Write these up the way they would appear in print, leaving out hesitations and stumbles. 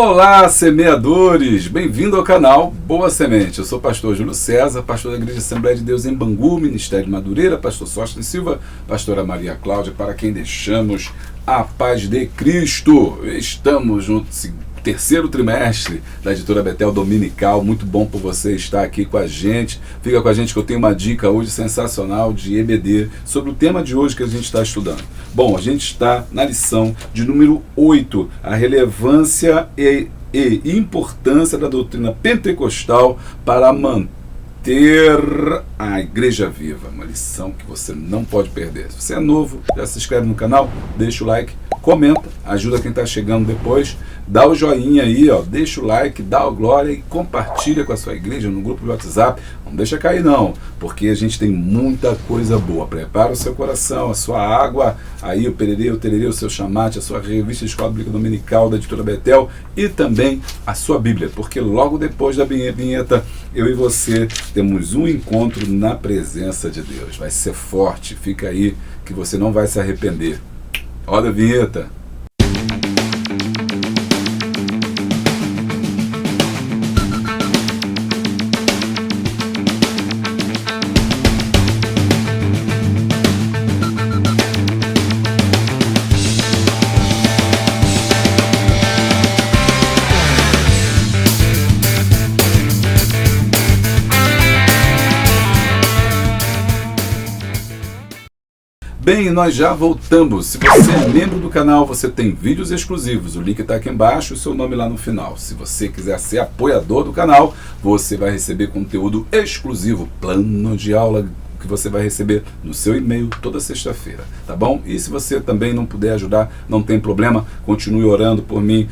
Olá, semeadores! Bem-vindo ao canal Boa Semente. Eu sou o pastor Júlio César, pastor da Igreja Assembleia de Deus em Bangu, Ministério de Madureira, pastor Sóstenes Silva, pastora Maria Cláudia, para quem deixamos a paz de Cristo. Estamos no terceiro trimestre da Editora Betel Dominical. Muito bom por você estar aqui com a gente. Fica com a gente que eu tenho uma dica hoje sensacional de EBD sobre o tema de hoje que a gente está estudando. Bom, a gente está na lição de número 8, a relevância e importância da doutrina pentecostal para manter a igreja viva. Uma lição que você não pode perder. Se você é novo, já se inscreve no canal, deixa o like, comenta, ajuda quem está chegando depois, dá o joinha aí, ó, deixa o like, dá o glória e compartilha com a sua igreja no grupo de WhatsApp. Não deixa cair não, porque a gente tem muita coisa boa. Prepara o seu coração, a sua água, aí o pererê, o seu chamate, a sua revista de Escola Bíblica Dominical da Editora Betel e também a sua Bíblia, porque logo depois da vinheta, eu e você temos um encontro na presença de Deus. Vai ser forte, fica aí que você não vai se arrepender. Roda a vinheta. Bem, nós já voltamos. Se você é membro do canal, você tem vídeos exclusivos. O link está aqui embaixo e o seu nome lá no final. Se você quiser ser apoiador do canal, você vai receber conteúdo exclusivo, plano de aula que você vai receber no seu e-mail toda sexta-feira, tá bom? E se você também não puder ajudar, não tem problema, continue orando por mim,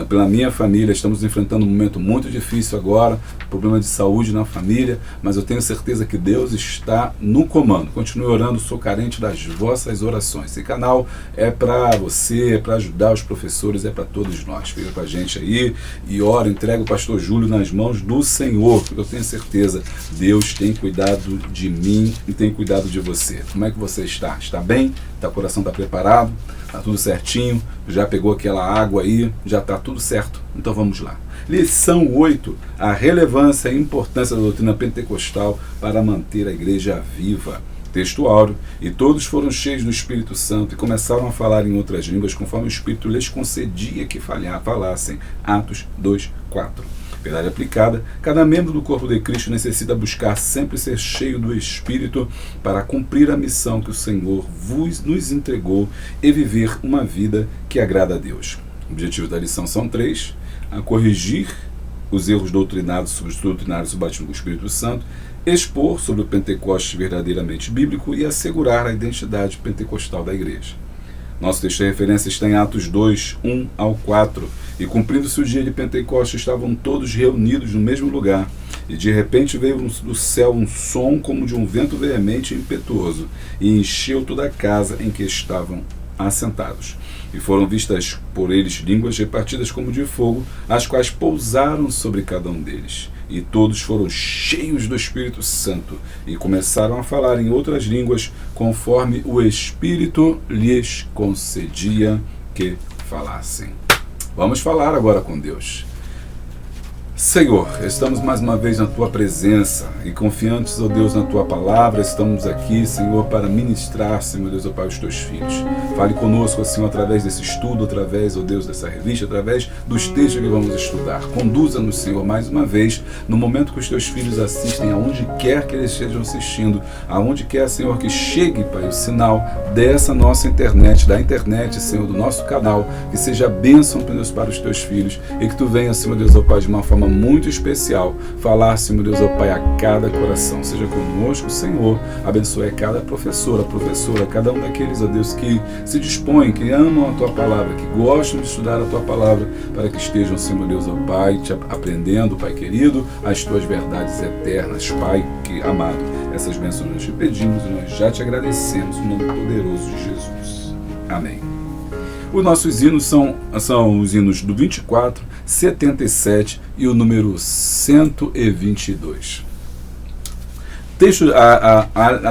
pela minha família. Estamos enfrentando um momento muito difícil agora, problema de saúde na família, mas eu tenho certeza que Deus está no comando. Continue orando, sou carente das vossas orações. Esse canal é para você, é para ajudar os professores, é para todos nós. Fica com a gente aí e ora, entrega o pastor Júlio nas mãos do Senhor, porque eu tenho certeza, Deus tem cuidado de mim e tem cuidado de você. Como é que você está? Está bem? O coração está preparado? Está tudo certinho? Já pegou aquela água aí? Já está tudo certo? Então vamos lá. Lição 8. A relevância e importância da doutrina pentecostal para manter a igreja viva. Texto áureo. E todos foram cheios do Espírito Santo e começaram a falar em outras línguas conforme o Espírito lhes concedia que falassem. Atos 2:4. Verdade aplicada, cada membro do corpo de Cristo necessita buscar sempre ser cheio do Espírito para cumprir a missão que o Senhor nos entregou e viver uma vida que agrada a Deus. Objetivos da lição são 3: a corrigir os erros doutrinários sobre o batismo com o Espírito Santo, expor sobre o Pentecostes verdadeiramente bíblico e assegurar a identidade pentecostal da igreja. Nosso texto de referência está em Atos 2:1-4. E cumprindo-se o dia de Pentecostes, estavam todos reunidos no mesmo lugar. E de repente veio do céu um som como de um vento veemente e impetuoso, e encheu toda a casa em que estavam assentados. E foram vistas por eles línguas repartidas como de fogo, as quais pousaram sobre cada um deles. E todos foram cheios do Espírito Santo, e começaram a falar em outras línguas, conforme o Espírito lhes concedia que falassem. Vamos falar agora com Deus. Senhor, estamos mais uma vez na Tua presença e confiantes, ó Deus, na Tua palavra. Estamos aqui, Senhor, para ministrar, Senhor Deus, ó Pai, os Teus filhos. Fale conosco, Senhor, através desse estudo, através, ó Deus, dessa revista, através dos textos que vamos estudar. Conduza-nos, Senhor, mais uma vez, no momento que os Teus filhos assistem, aonde quer que eles estejam assistindo, aonde quer, Senhor, que chegue, Pai, o sinal dessa nossa internet, da internet, Senhor, do nosso canal, que seja bênção, Deus, para os Teus filhos e que Tu venha, Senhor Deus, ó Pai, de uma forma muito especial, falar, Senhor Deus, ó Pai, a cada coração. Seja conosco, Senhor, abençoe cada professora, cada um daqueles, ó Deus, que se dispõem, que amam a Tua palavra, que gostam de estudar a Tua palavra, para que estejam, Senhor Deus, ó Pai, te aprendendo, Pai querido, as Tuas verdades eternas, Pai que amado. Essas bênçãos nós te pedimos e nós já te agradecemos, no nome poderoso de Jesus. Amém. Os nossos hinos são os hinos do 24, 77 e o número 122.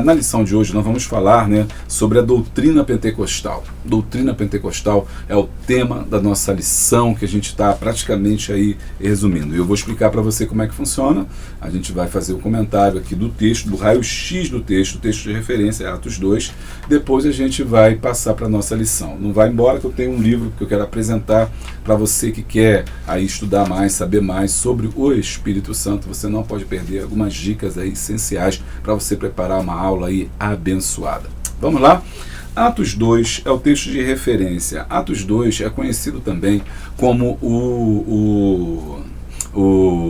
Na lição de hoje nós vamos falar, né, sobre a doutrina pentecostal. Doutrina pentecostal é o tema da nossa lição que a gente está praticamente aí resumindo. E eu vou explicar para você como é que funciona. A gente vai fazer o comentário aqui do texto, do raio-x do texto, o texto de referência é Atos 2. Depois a gente vai passar para a nossa lição. Não vai embora que eu tenho um livro que eu quero apresentar para você que quer aí estudar mais, saber mais sobre o Espírito Santo. Você não pode perder algumas dicas aí essenciais para você preparar uma aula aí abençoada. Vamos lá? Atos 2 é o texto de referência. Atos 2 é conhecido também como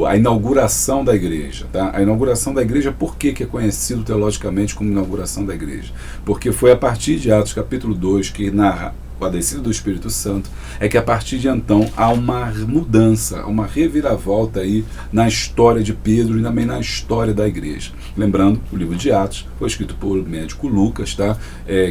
a inauguração da igreja. Tá? A inauguração da igreja, por que é conhecido teologicamente como inauguração da igreja? Porque foi a partir de Atos capítulo 2 que narra a descida do Espírito Santo, é que a partir de então há uma mudança, uma reviravolta aí na história de Pedro e também na história da igreja. Lembrando, o livro de Atos foi escrito por médico Lucas, tá?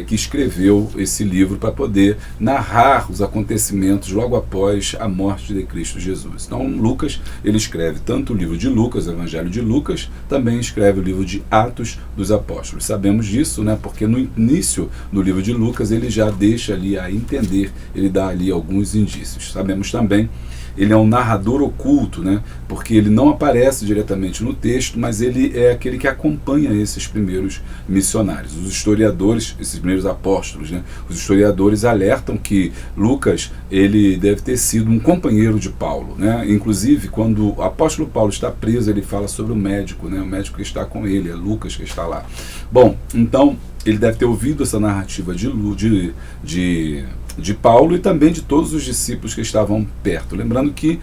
Que escreveu esse livro para poder narrar os acontecimentos logo após a morte de Cristo Jesus. Então, Lucas, ele escreve tanto o livro de Lucas, o Evangelho de Lucas, também escreve o livro de Atos dos Apóstolos. Sabemos disso, né? Porque no início do livro de Lucas, ele já deixa ali a entender, ele dá ali alguns indícios. Sabemos também, ele é um narrador oculto, né? Porque ele não aparece diretamente no texto, mas ele é aquele que acompanha esses primeiros missionários. Os historiadores, esses primeiros apóstolos, né? Os historiadores alertam que Lucas, ele deve ter sido um companheiro de Paulo, né? Inclusive, quando o apóstolo Paulo está preso, ele fala sobre o médico, né? O médico que está com ele, é Lucas que está lá. Bom, então, ele deve ter ouvido essa narrativa de Paulo e também de todos os discípulos que estavam perto. Lembrando que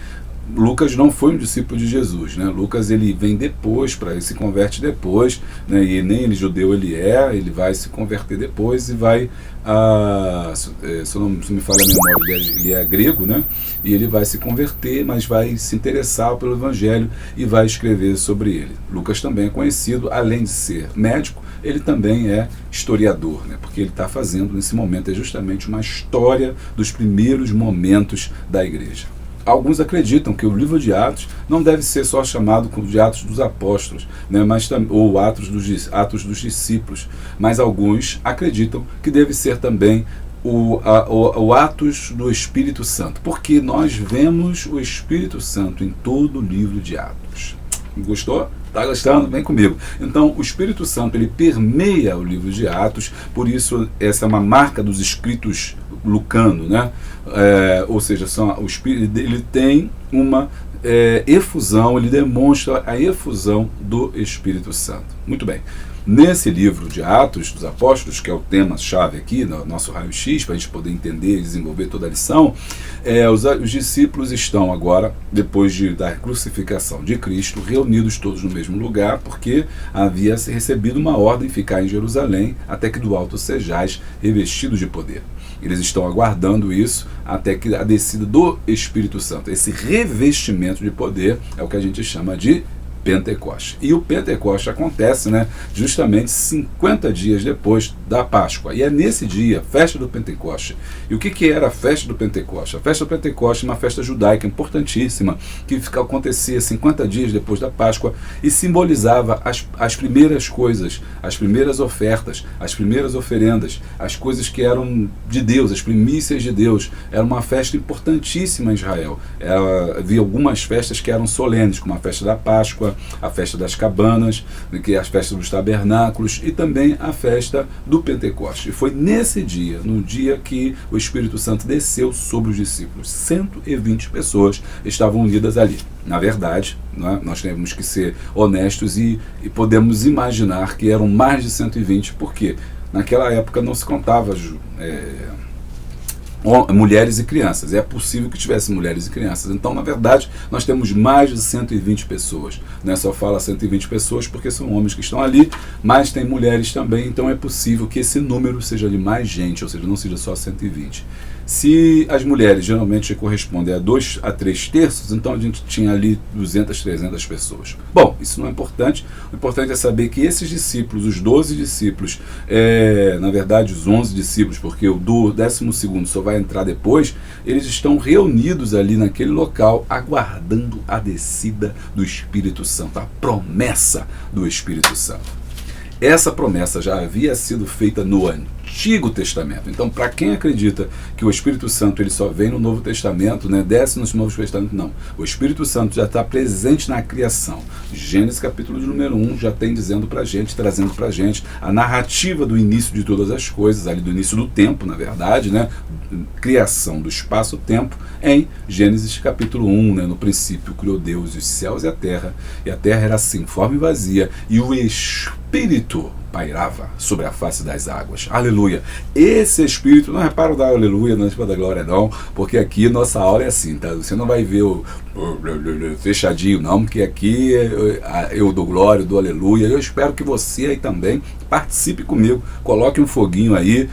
Lucas não foi um discípulo de Jesus, né? Lucas, ele vem depois, ele se converte depois, né? E nem ele judeu ele vai se converter depois e vai, se não me falha a memória, ele é grego, né? E ele vai se converter, mas vai se interessar pelo Evangelho e vai escrever sobre ele. Lucas também é conhecido, além de ser médico, ele também é historiador, né? Porque ele está fazendo nesse momento é justamente uma história dos primeiros momentos da igreja. Alguns acreditam que o livro de Atos não deve ser só chamado de Atos dos Apóstolos, né, ou Atos dos Discípulos, mas alguns acreditam que deve ser também o Atos do Espírito Santo, porque nós vemos o Espírito Santo em todo o livro de Atos. Gostou? Está gostando? Vem comigo. Então, o Espírito Santo, ele permeia o livro de Atos, por isso essa é uma marca dos escritos lucanos, né? Ou seja, o Espírito, ele tem uma efusão, ele demonstra a efusão do Espírito Santo. Muito bem. Nesse livro de Atos dos Apóstolos, que é o tema-chave aqui, no nosso raio-x, para a gente poder entender e desenvolver toda a lição, os discípulos estão agora, depois da crucificação de Cristo, reunidos todos no mesmo lugar, porque havia recebido uma ordem ficar em Jerusalém, até que do alto sejais revestidos de poder. Eles estão aguardando isso até que a descida do Espírito Santo. Esse revestimento de poder é o que a gente chama de Pentecoste. E o Pentecoste acontece, né, justamente 50 dias depois da Páscoa. E é nesse dia, festa do Pentecoste. E o que era a festa do Pentecoste? A festa do Pentecoste é uma festa judaica importantíssima, que acontecia 50 dias depois da Páscoa e simbolizava as primeiras coisas, as primeiras ofertas, as primeiras oferendas, as coisas que eram de Deus, as primícias de Deus. Era uma festa importantíssima em Israel. Havia algumas festas que eram solenes, como a festa da Páscoa, a festa das cabanas, que é a festa dos tabernáculos e também a festa do Pentecoste. E foi nesse dia, no dia que o Espírito Santo desceu sobre os discípulos. 120 pessoas estavam unidas ali. Na verdade, né, nós temos que ser honestos e podemos imaginar que eram mais de 120, porque naquela época não se contava mulheres e crianças. É possível que tivesse mulheres e crianças. Então, na verdade, nós temos mais de 120 pessoas. Né? Só fala 120 pessoas porque são homens que estão ali, mas tem mulheres também, então é possível que esse número seja de mais gente, ou seja, não seja só 120. Se as mulheres geralmente correspondem a 2 a 3 terços, então a gente tinha ali 200, 300 pessoas. Bom, isso não é importante. O importante é saber que esses discípulos, os 12 discípulos, na verdade os 11 discípulos, porque o do 12º só vai entrar depois, eles estão reunidos ali naquele local, aguardando a descida do Espírito Santo, a promessa do Espírito Santo. Essa promessa já havia sido feita no Antigo Testamento. Então, para quem acredita que o Espírito Santo ele só vem no Novo Testamento, né, desce nos Novos Testamentos, não. O Espírito Santo já está presente na criação. Gênesis capítulo de número 1 já tem dizendo para a gente, trazendo para a gente a narrativa do início de todas as coisas, ali do início do tempo, na verdade, né, criação do espaço-tempo, em Gênesis capítulo 1, né, no princípio criou Deus os céus e a terra era sem forma e vazia, e o Espírito pairava sobre a face das águas. Aleluia! Esse Espírito, não repara o da aleluia, não é da glória não, porque aqui nossa aula é assim, tá? Você não vai ver o fechadinho não, porque aqui eu dou glória, eu dou aleluia. Eu espero que você aí também participe comigo, coloque um foguinho aí.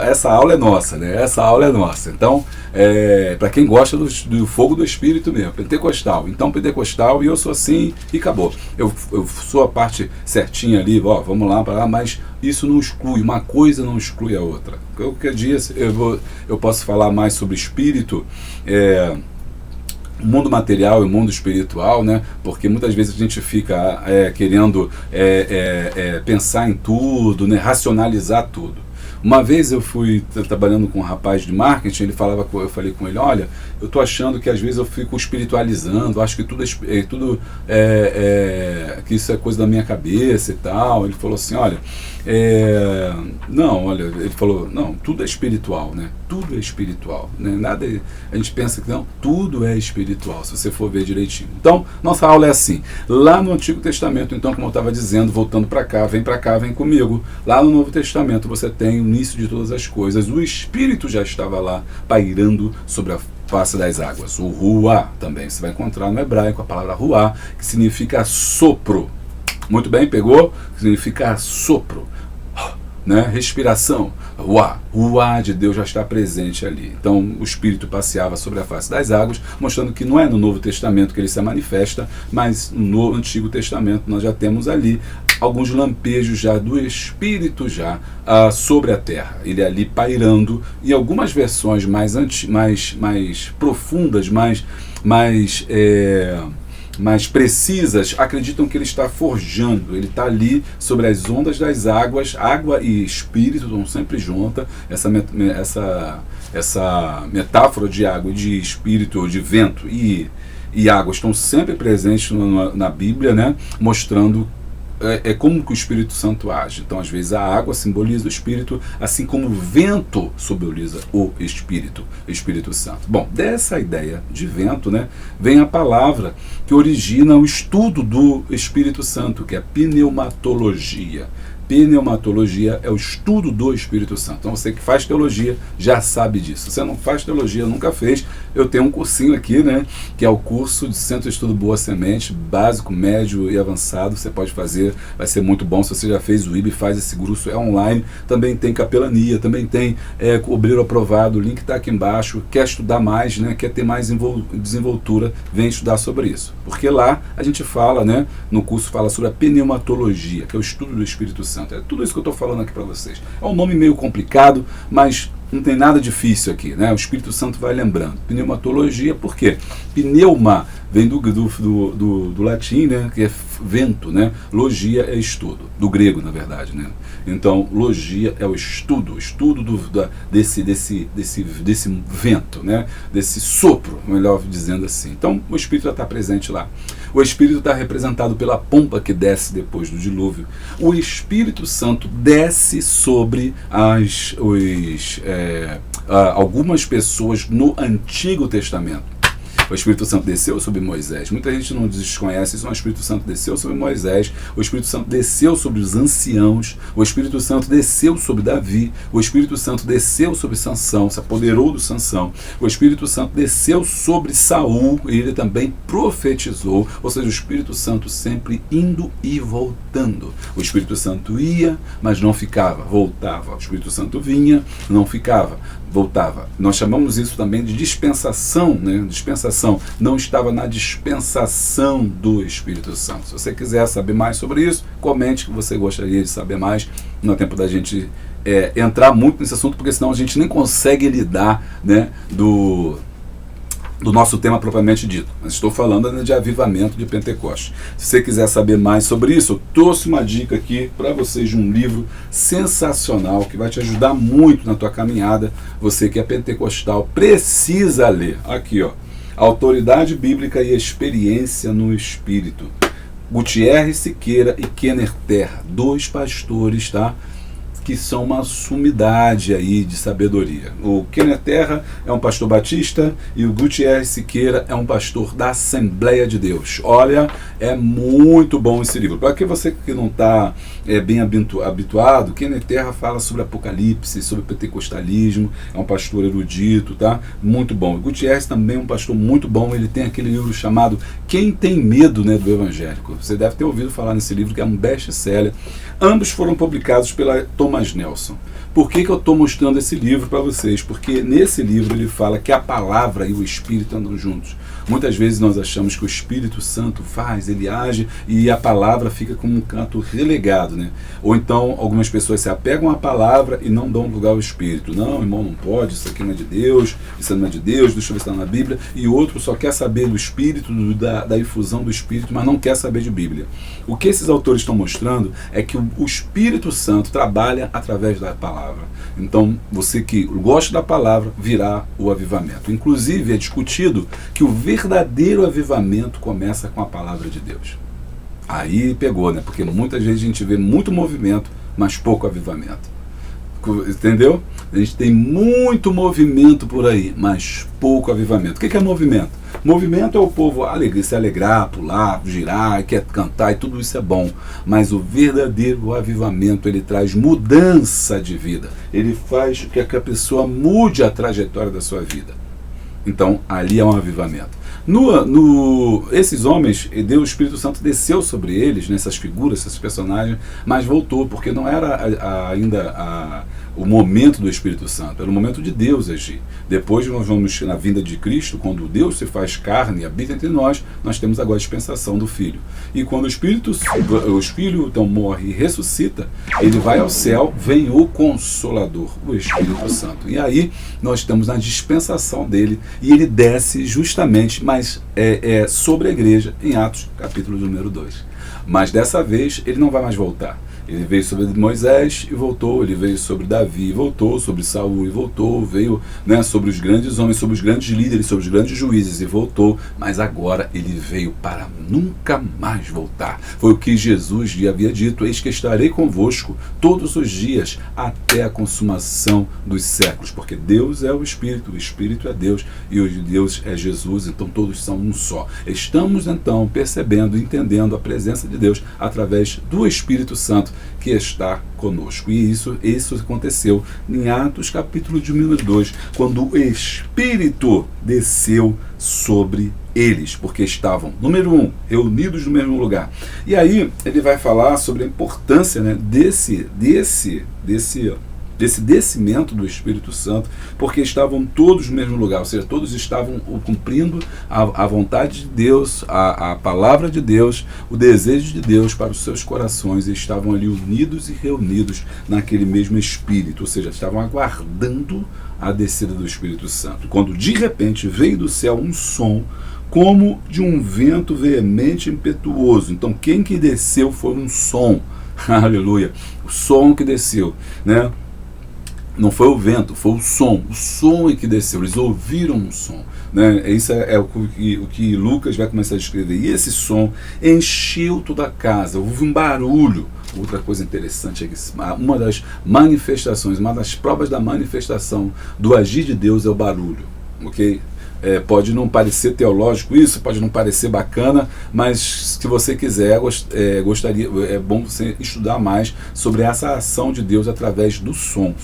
Essa aula é nossa, né? Essa aula é nossa. Então, para quem gosta do fogo do Espírito mesmo, pentecostal. Então, pentecostal, e eu sou assim e acabou. Eu sou a parte certinha ali, ó, vamos lá para lá, mas isso não exclui, uma coisa não exclui a outra. Qualquer dia eu posso falar mais sobre Espírito, o mundo material e o mundo espiritual, né? Porque muitas vezes a gente fica querendo pensar em tudo, né? Racionalizar tudo. Uma vez eu fui trabalhando com um rapaz de marketing, eu falei com ele, olha, eu estou achando que às vezes eu fico espiritualizando, acho que tudo que isso é coisa da minha cabeça e tal. Ele falou assim, olha, não, olha, ele falou, não, tudo é espiritual, né? Tudo é espiritual, né? Nada, a gente pensa que não, tudo é espiritual, se você for ver direitinho. Então, nossa aula é assim, lá no Antigo Testamento, então, como eu estava dizendo, voltando para cá, vem comigo, lá no Novo Testamento você tem o início de todas as coisas, o Espírito já estava lá, pairando sobre a face das águas. O ruá também, você vai encontrar no hebraico a palavra ruá, que significa sopro. Muito bem, pegou? Significa sopro, né? Respiração. O ruá de Deus já está presente ali. Então o Espírito passeava sobre a face das águas, mostrando que não é no Novo Testamento que ele se manifesta, mas no Antigo Testamento nós já temos ali alguns lampejos já do Espírito já sobre a terra. Ele ali pairando, e algumas versões mais profundas, mais precisas, acreditam que ele está forjando, ele está ali sobre as ondas das águas. Água e espírito estão sempre juntas. Essa metáfora de água, de espírito, de vento e água estão sempre presentes na Bíblia, né? Mostrando como que o Espírito Santo age. Então, às vezes, a água simboliza o Espírito, assim como o vento simboliza o Espírito Santo. Bom, dessa ideia de vento, né, vem a palavra que origina o estudo do Espírito Santo, que é pneumatologia. Pneumatologia é o estudo do Espírito Santo. Então você que faz teologia já sabe disso. Se você não faz teologia, nunca fez, eu tenho um cursinho aqui, né, que é o curso de Centro de Estudo Boa Semente, básico, médio e avançado. Você pode fazer, vai ser muito bom. Se você já fez o IB, faz esse curso, é online. Também tem capelania, também tem obreiro aprovado, o link está aqui embaixo. Quer estudar mais, né, quer ter mais desenvoltura, vem estudar sobre isso. Porque lá a gente fala, né, no curso fala sobre a pneumatologia, que é o estudo do Espírito Santo. É tudo isso que eu estou falando aqui para vocês. É um nome meio complicado, mas não tem nada difícil aqui, né? O Espírito Santo vai lembrando. Pneumatologia, por quê? Pneuma vem do latim, né? Que é vento, né? Logia é estudo, do grego, na verdade, né? Então, logia é o estudo desse vento, né? Desse sopro, melhor dizendo assim. Então, o Espírito já está presente lá. O Espírito está representado pela pomba que desce depois do dilúvio. O Espírito Santo desce sobre algumas pessoas no Antigo Testamento. O Espírito Santo desceu sobre Moisés. Muita gente não desconhece isso, mas o Espírito Santo desceu sobre Moisés, o Espírito Santo desceu sobre os anciãos, o Espírito Santo desceu sobre Davi, o Espírito Santo desceu sobre Sansão, se apoderou do Sansão, o Espírito Santo desceu sobre Saul e ele também profetizou, ou seja, o Espírito Santo sempre indo e voltando. O Espírito Santo ia, mas não ficava, voltava. O Espírito Santo vinha, não ficava, voltava. Nós chamamos isso também de dispensação, né? Dispensação. Não estava na dispensação do Espírito Santo. Se você quiser saber mais sobre isso, comente que você gostaria de saber mais. Não é tempo da gente entrar muito nesse assunto, porque senão a gente nem consegue lidar, né, do nosso tema propriamente dito, mas estou falando de avivamento de Pentecostes. Se você quiser saber mais sobre isso, eu trouxe uma dica aqui para vocês de um livro sensacional que vai te ajudar muito na tua caminhada. Você que é pentecostal precisa ler. Aqui, ó, Autoridade Bíblica e Experiência no Espírito. Gutierrez Siqueira e Kenner Terra, 2 pastores, tá? Que são uma sumidade aí de sabedoria. O Kenner Terra é um pastor batista e o Gutierrez Siqueira é um pastor da Assembleia de Deus. Olha, é muito bom esse livro. Para que você que não está bem habituado, Kenner Terra fala sobre Apocalipse, sobre pentecostalismo, é um pastor erudito, tá? Muito bom. O Gutierrez também é um pastor muito bom, ele tem aquele livro chamado Quem Tem Medo, né, do Evangélico. Você deve ter ouvido falar nesse livro, que é um best-seller. Ambos foram publicados pela Thomas Nelson. Por que eu estou mostrando esse livro para vocês? Porque nesse livro ele fala que a palavra e o Espírito andam juntos. Muitas vezes nós achamos que o Espírito Santo faz, ele age e a palavra fica como um canto relegado, né? Ou então algumas pessoas se apegam à palavra e não dão lugar ao Espírito. Não, irmão, não pode, isso aqui não é de Deus, isso não é de Deus, deixa eu ver se está na Bíblia. E outro só quer saber do Espírito, da infusão do Espírito, mas não quer saber de Bíblia. O que esses autores estão mostrando é que o Espírito Santo trabalha através da palavra. Então, você que gosta da palavra, virá o avivamento. Inclusive, é discutido que o verdadeiro avivamento começa com a palavra de Deus. Aí pegou, né? Porque muitas vezes a gente vê muito movimento, mas pouco avivamento. Entendeu? A gente tem muito movimento por aí, mas pouco avivamento. O que é movimento? Movimento é o povo se alegrar, pular, girar, quer cantar, e tudo isso é bom. Mas o verdadeiro avivamento, ele traz mudança de vida. Ele faz que a pessoa mude a trajetória da sua vida. Então, ali é um avivamento. Esses homens, Deus, o Espírito Santo desceu sobre eles, nessas figuras, esses personagens, mas voltou, porque não era ainda o momento do Espírito Santo, era o momento de Deus agir. Depois nós vamos na vinda de Cristo, quando Deus se faz carne e habita entre nós, nós temos agora a dispensação do Filho. E quando o Filho então morre e ressuscita, ele vai ao céu, vem o Consolador, o Espírito Santo. E aí nós estamos na dispensação dele, e ele desce justamente, mas sobre a igreja, em Atos, capítulo número 2. Mas dessa vez ele não vai mais voltar. Ele veio sobre Moisés e voltou, ele veio sobre Davi e voltou, sobre Saul e voltou, veio, né, sobre os grandes homens, sobre os grandes líderes, sobre os grandes juízes e voltou, mas agora ele veio para nunca mais voltar. Foi o que Jesus havia dito: eis que estarei convosco todos os dias até a consumação dos séculos, porque Deus é o Espírito é Deus e o Deus é Jesus, então todos são um só. Estamos então percebendo, entendendo a presença de Deus através do Espírito Santo que está conosco. E isso aconteceu em Atos capítulo de número 2, quando o Espírito desceu sobre eles, porque estavam, número 1, reunidos no mesmo lugar. E aí ele vai falar sobre a importância, né, desse descimento do Espírito Santo, porque estavam todos no mesmo lugar, ou seja, todos estavam cumprindo a vontade de Deus, a palavra de Deus, o desejo de Deus para os seus corações, e estavam ali unidos e reunidos naquele mesmo Espírito, ou seja, estavam aguardando a descida do Espírito Santo. Quando de repente veio do céu um som como de um vento veemente e impetuoso. Então quem que desceu foi um som, aleluia, o som que desceu, né? Não foi o vento, foi o som é que desceu, eles ouviram um som, né? Isso é o que Lucas vai começar a descrever. E esse som encheu toda a casa, houve um barulho. Outra coisa interessante é que uma das manifestações, uma das provas da manifestação do agir de Deus é o barulho, ok? Pode não parecer teológico isso, pode não parecer bacana, mas se você quiser, é bom você estudar mais sobre essa ação de Deus através do som,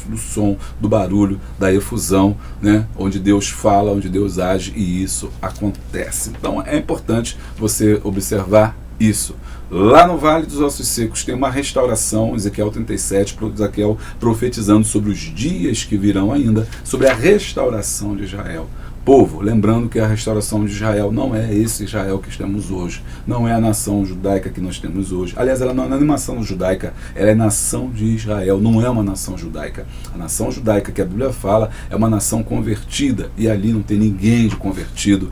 do barulho, da efusão, né? Onde Deus fala, onde Deus age, e isso acontece. Então é importante você observar isso. Lá no Vale dos Ossos Secos tem uma restauração, Ezequiel 37, Ezequiel profetizando sobre os dias que virão ainda, sobre a restauração de Israel. povo, lembrando que a restauração de Israel não é esse Israel que temos hoje, não é a nação judaica que nós temos hoje. Aliás, ela não é nação judaica, ela é nação de Israel, não é uma nação judaica. A nação judaica que a Bíblia fala é uma nação convertida, e ali não tem ninguém de convertido,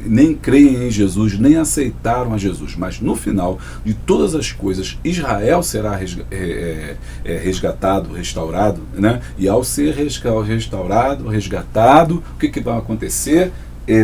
nem creem em Jesus, nem aceitaram a Jesus. Mas no final de todas as coisas, Israel será resgatado, restaurado, né? E ao ser restaurado, resgatado, o que vai acontecer?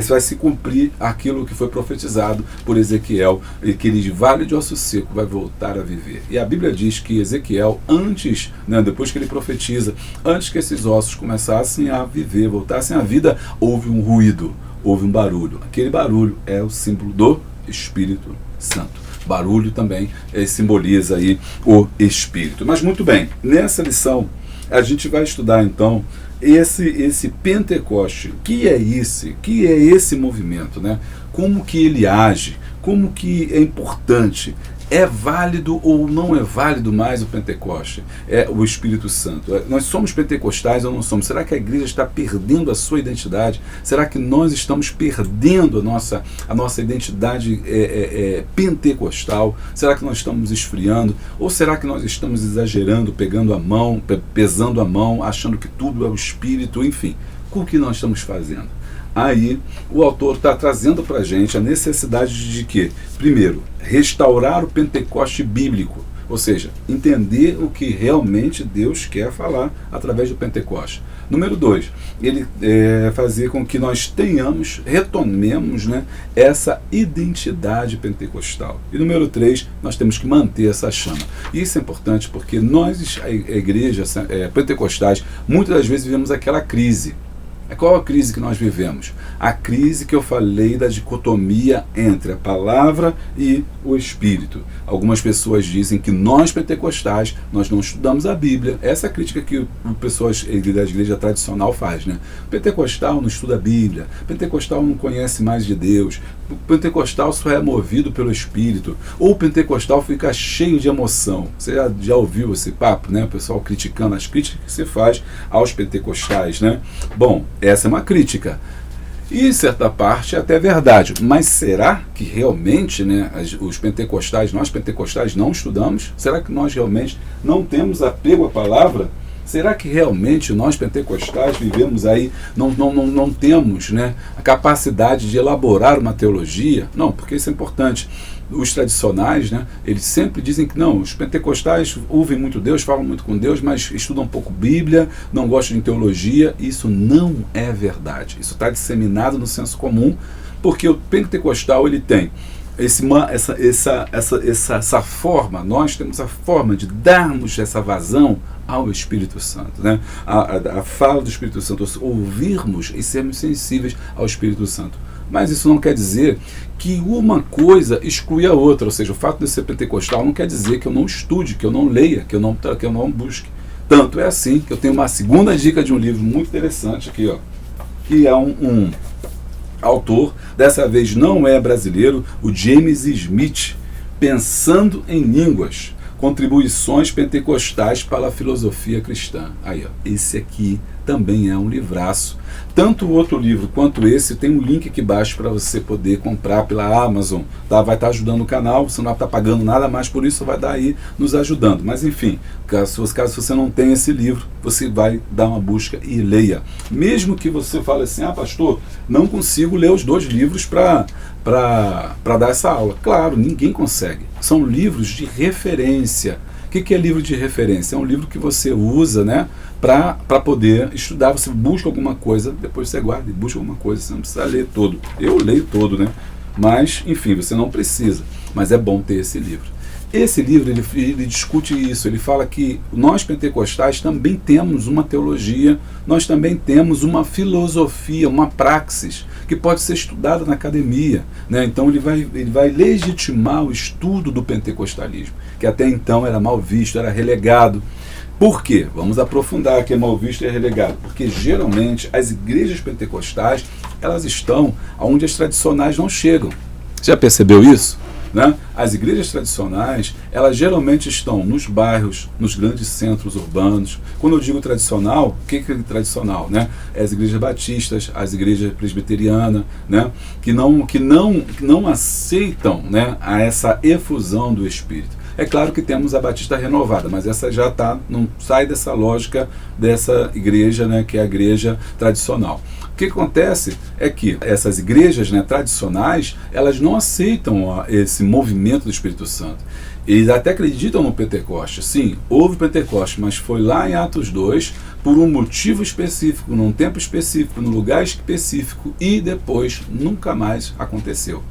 Vai se cumprir aquilo que foi profetizado por Ezequiel, que ele de vale de osso seco vai voltar a viver. E a Bíblia diz que Ezequiel, antes, né, depois que ele profetiza, antes que esses ossos começassem a viver, voltassem à vida, houve um ruído, houve um barulho. Aquele barulho é o símbolo do Espírito Santo. Barulho também simboliza aí o Espírito. Mas muito bem, nessa lição a gente vai estudar então esse Pentecoste. Que é esse movimento, né? Como que ele age, como que é importante. É válido ou não é válido mais o Pentecoste? É o Espírito Santo. Nós somos pentecostais ou não somos? Será que a igreja está perdendo a sua identidade? Será que nós estamos perdendo a nossa identidade pentecostal? Será que nós estamos esfriando? Ou será que nós estamos exagerando, pegando a mão, pesando a mão, achando que tudo é o Espírito? Enfim, o que nós estamos fazendo? Aí o autor está trazendo para a gente a necessidade de quê? Primeiro, restaurar o Pentecoste bíblico, ou seja, entender o que realmente Deus quer falar através do Pentecoste. Número 2, ele fazer com que nós retomemos, né, essa identidade pentecostal. E número 3, nós temos que manter essa chama. E isso é importante porque nós, a igreja pentecostais, muitas das vezes vivemos aquela crise. Qual a crise que nós vivemos? A crise que eu falei da dicotomia entre a palavra e o Espírito. Algumas pessoas dizem que nós pentecostais, nós não estudamos a Bíblia. Essa é a crítica que pessoas da igreja tradicional faz, né? Pentecostal não estuda a Bíblia, pentecostal não conhece mais de Deus, o pentecostal só é movido pelo Espírito, ou o pentecostal fica cheio de emoção. Você já ouviu esse papo, né? O pessoal criticando as críticas que se faz aos pentecostais, né? Bom, essa é uma crítica. E em certa parte é até verdade. Mas será que realmente, né, os pentecostais, nós pentecostais não estudamos? Será que nós realmente não temos apego à palavra? Será que realmente nós pentecostais vivemos aí, não temos, né, a capacidade de elaborar uma teologia? Não, porque isso é importante. Os tradicionais, né, eles sempre dizem que não, os pentecostais ouvem muito Deus, falam muito com Deus, mas estudam um pouco Bíblia, não gostam de teologia. Isso não é verdade. Isso está disseminado no senso comum, porque o pentecostal ele tem essa forma, nós temos a forma de darmos essa vazão ao Espírito Santo, né? A fala do Espírito Santo, ouvirmos e sermos sensíveis ao Espírito Santo. Mas isso não quer dizer que uma coisa exclui a outra, ou seja, o fato de ser pentecostal não quer dizer que eu não estude, que eu não leia, que eu não busque. Tanto é assim que eu tenho uma segunda dica de um livro muito interessante aqui, ó, que é um autor, dessa vez não é brasileiro, o James Smith, Pensando em Línguas, Contribuições Pentecostais para a Filosofia Cristã. Aí, ó, esse aqui também é um livraço. Tanto o outro livro quanto esse tem um link aqui embaixo para você poder comprar pela Amazon. Tá? Vai estar ajudando o canal, você não está pagando nada mais por isso, vai estar aí nos ajudando. Mas enfim, caso você não tem esse livro, você vai dar uma busca e leia. Mesmo que você fale assim, pastor, não consigo ler os 2 livros para dar essa aula. Claro, ninguém consegue. São livros de referência. O que é livro de referência? É um livro que você usa, né, para poder estudar. Você busca alguma coisa, depois você guarda e busca alguma coisa. Você não precisa ler todo. Eu leio todo, né? Mas, enfim, você não precisa. Mas é bom ter esse livro. Esse livro, ele discute isso. Ele fala que nós pentecostais também temos uma teologia, nós também temos uma filosofia, uma praxis, que pode ser estudada na academia, né? Então ele vai legitimar o estudo do pentecostalismo, que até então era mal visto, era relegado. Por quê? Vamos aprofundar que é mal visto e é relegado. Porque geralmente as igrejas pentecostais, elas estão onde as tradicionais não chegam. Já percebeu isso? né? As igrejas tradicionais, elas geralmente estão nos bairros, nos grandes centros urbanos. Quando eu digo tradicional, o que é tradicional, né? É as igrejas batistas, as igrejas presbiterianas, né? Que não aceitam, né, a essa efusão do Espírito. É claro que temos a Batista Renovada, mas essa já não sai dessa lógica dessa igreja, né, que é a igreja tradicional. O que acontece é que essas igrejas, né, tradicionais, elas não aceitam esse movimento do Espírito Santo. Eles até acreditam no Pentecoste. Sim, houve Pentecoste, mas foi lá em Atos 2, por um motivo específico, num tempo específico, num lugar específico, e depois nunca mais aconteceu.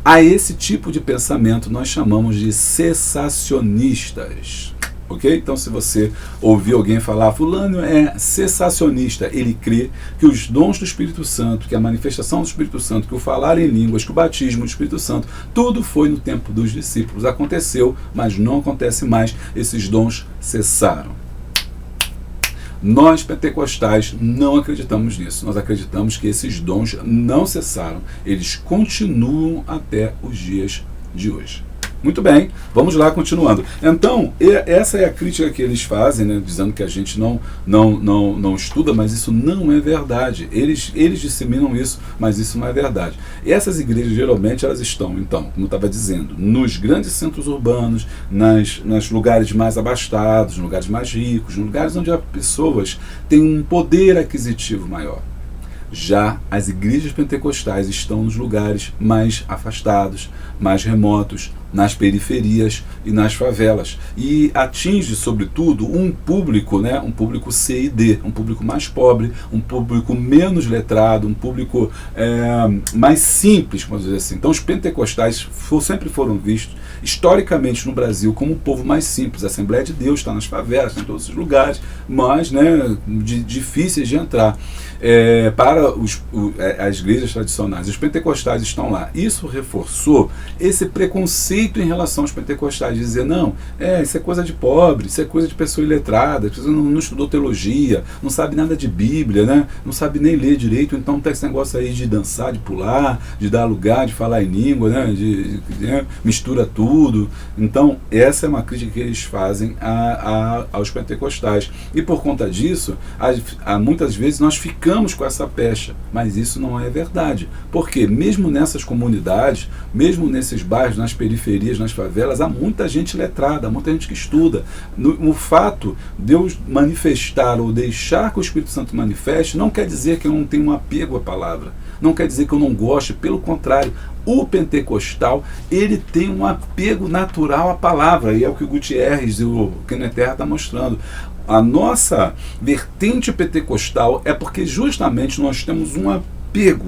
A esse tipo de pensamento nós chamamos de cessacionistas. Ok? Então, se você ouvir alguém falar, fulano é cessacionista, ele crê que os dons do Espírito Santo, que a manifestação do Espírito Santo, que o falar em línguas, que o batismo do Espírito Santo, tudo foi no tempo dos discípulos. Aconteceu, mas não acontece mais. Esses dons cessaram. Nós, pentecostais, não acreditamos nisso. Nós acreditamos que esses dons não cessaram. Eles continuam até os dias de hoje. Muito bem, vamos lá, continuando. Então, essa é a crítica que eles fazem, né, dizendo que a gente não estuda, mas isso não é verdade. Eles disseminam isso, mas isso não é verdade. E essas igrejas, geralmente, elas estão, então, como eu estava dizendo, nos grandes centros urbanos, nos lugares mais abastados, nos lugares mais ricos, nos lugares onde as pessoas têm um poder aquisitivo maior. Já as igrejas pentecostais estão nos lugares mais afastados, mais remotos, nas periferias e nas favelas. E atinge, sobretudo, um público, né, um público C e D, um público mais pobre, um público menos letrado, um público mais simples, vamos dizer assim. Então, os pentecostais sempre foram vistos, historicamente, no Brasil, como um povo mais simples. A Assembleia de Deus está nas favelas, está em todos os lugares, mas, né, difíceis de entrar. Para as igrejas tradicionais, os pentecostais estão lá. Isso reforçou esse preconceito em relação aos pentecostais, de dizer, não, isso é coisa de pobre, isso é coisa de pessoa iletrada, pessoa não estudou teologia, não sabe nada de Bíblia, né? Não sabe nem ler direito, então tem esse negócio aí de dançar, de pular, de dar lugar, de falar em língua, né? Mistura tudo. Então, essa é uma crítica que eles fazem aos pentecostais. E por conta disso, muitas vezes nós ficamos com essa pecha, mas isso não é verdade, porque mesmo nessas comunidades, mesmo nesses bairros, nas periferias, nas favelas, há muita gente letrada, há muita gente que estuda. O fato de eu manifestar ou deixar que o Espírito Santo manifeste não quer dizer que eu não tenho um apego à palavra, não quer dizer que eu não goste, pelo contrário. O pentecostal, ele tem um apego natural à palavra, e é o que o Gutierrez e o Kenneth Terra estão mostrando. A nossa vertente pentecostal é porque justamente nós temos um apego,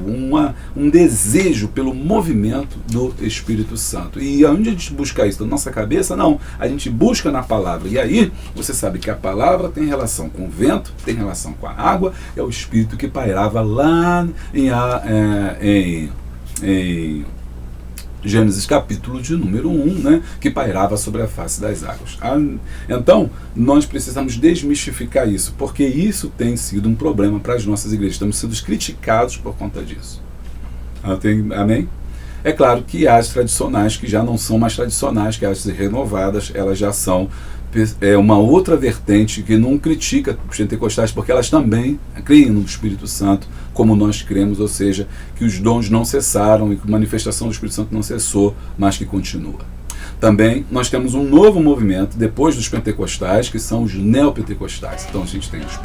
um desejo pelo movimento do Espírito Santo. E onde a gente busca isso? Na nossa cabeça? Não. A gente busca na palavra. E aí, você sabe que a palavra tem relação com o vento, tem relação com a água, é o Espírito que pairava lá em Gênesis capítulo de número 1, né, que pairava sobre a face das águas. Então, nós precisamos desmistificar isso, porque isso tem sido um problema para as nossas igrejas. Estamos sendo criticados por conta disso. Amém? É claro que as tradicionais, que já não são mais tradicionais, que as renovadas, elas já são uma outra vertente que não critica os pentecostais, porque elas também creem no Espírito Santo, como nós cremos, ou seja, que os dons não cessaram e que a manifestação do Espírito Santo não cessou, mas que continua. Também nós temos um novo movimento, depois dos pentecostais, que são os neopentecostais. Então a gente tem os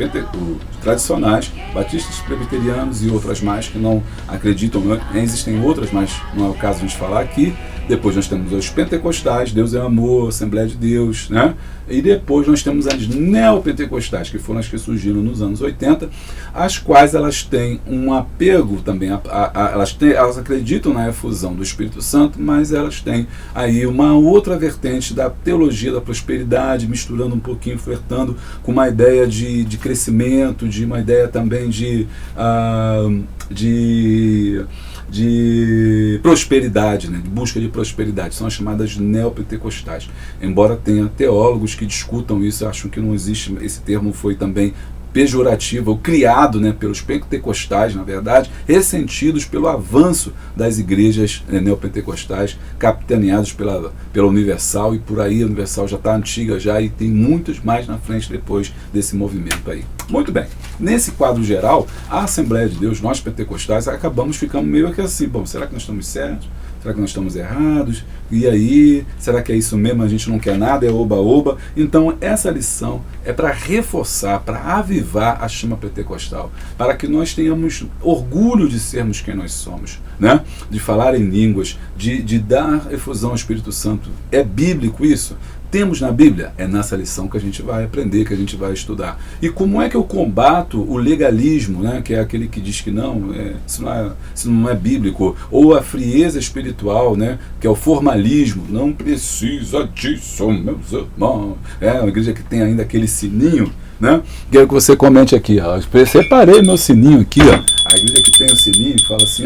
tradicionais, batistas, presbiterianos e outras mais que não acreditam, existem outras, mas não é o caso de a gente falar aqui. Depois nós temos os pentecostais, Deus é amor, Assembleia de Deus, né? E depois nós temos as neopentecostais, que foram as que surgiram nos anos 80, as quais elas têm um apego também, elas acreditam na efusão do Espírito Santo, mas elas têm aí uma outra vertente da teologia da prosperidade, misturando um pouquinho, flertando com uma ideia de crescimento, de uma ideia também de prosperidade, né? De busca de prosperidade. São as chamadas neopentecostais. Embora tenha teólogos que discutam isso, acham que não existe, esse termo foi também pejorativo, ou criado, né, pelos pentecostais, na verdade, ressentidos pelo avanço das igrejas neopentecostais, capitaneados pela Universal, e por aí a Universal já está antiga já e tem muitos mais na frente depois desse movimento aí. Muito bem, nesse quadro geral, a Assembleia de Deus, nós pentecostais, acabamos ficando meio que assim, bom, será que nós estamos certos? Será que nós estamos errados? E aí, será que é isso mesmo? A gente não quer nada, é oba-oba? Então, essa lição é para reforçar, para avivar a chama pentecostal, para que nós tenhamos orgulho de sermos quem nós somos, né? De falar em línguas, de dar efusão ao Espírito Santo. É bíblico isso? Temos na Bíblia? É nessa lição que a gente vai aprender, que a gente vai estudar. E como é que eu combato o legalismo, né, que é aquele que diz que isso não é bíblico, ou a frieza espiritual, né, que é o formalismo, não precisa disso, meus irmãos. É uma igreja que tem ainda aquele sininho, né? Quero que você comente aqui, ó. Eu separei meu sininho aqui, ó. A igreja que tem o sininho fala assim,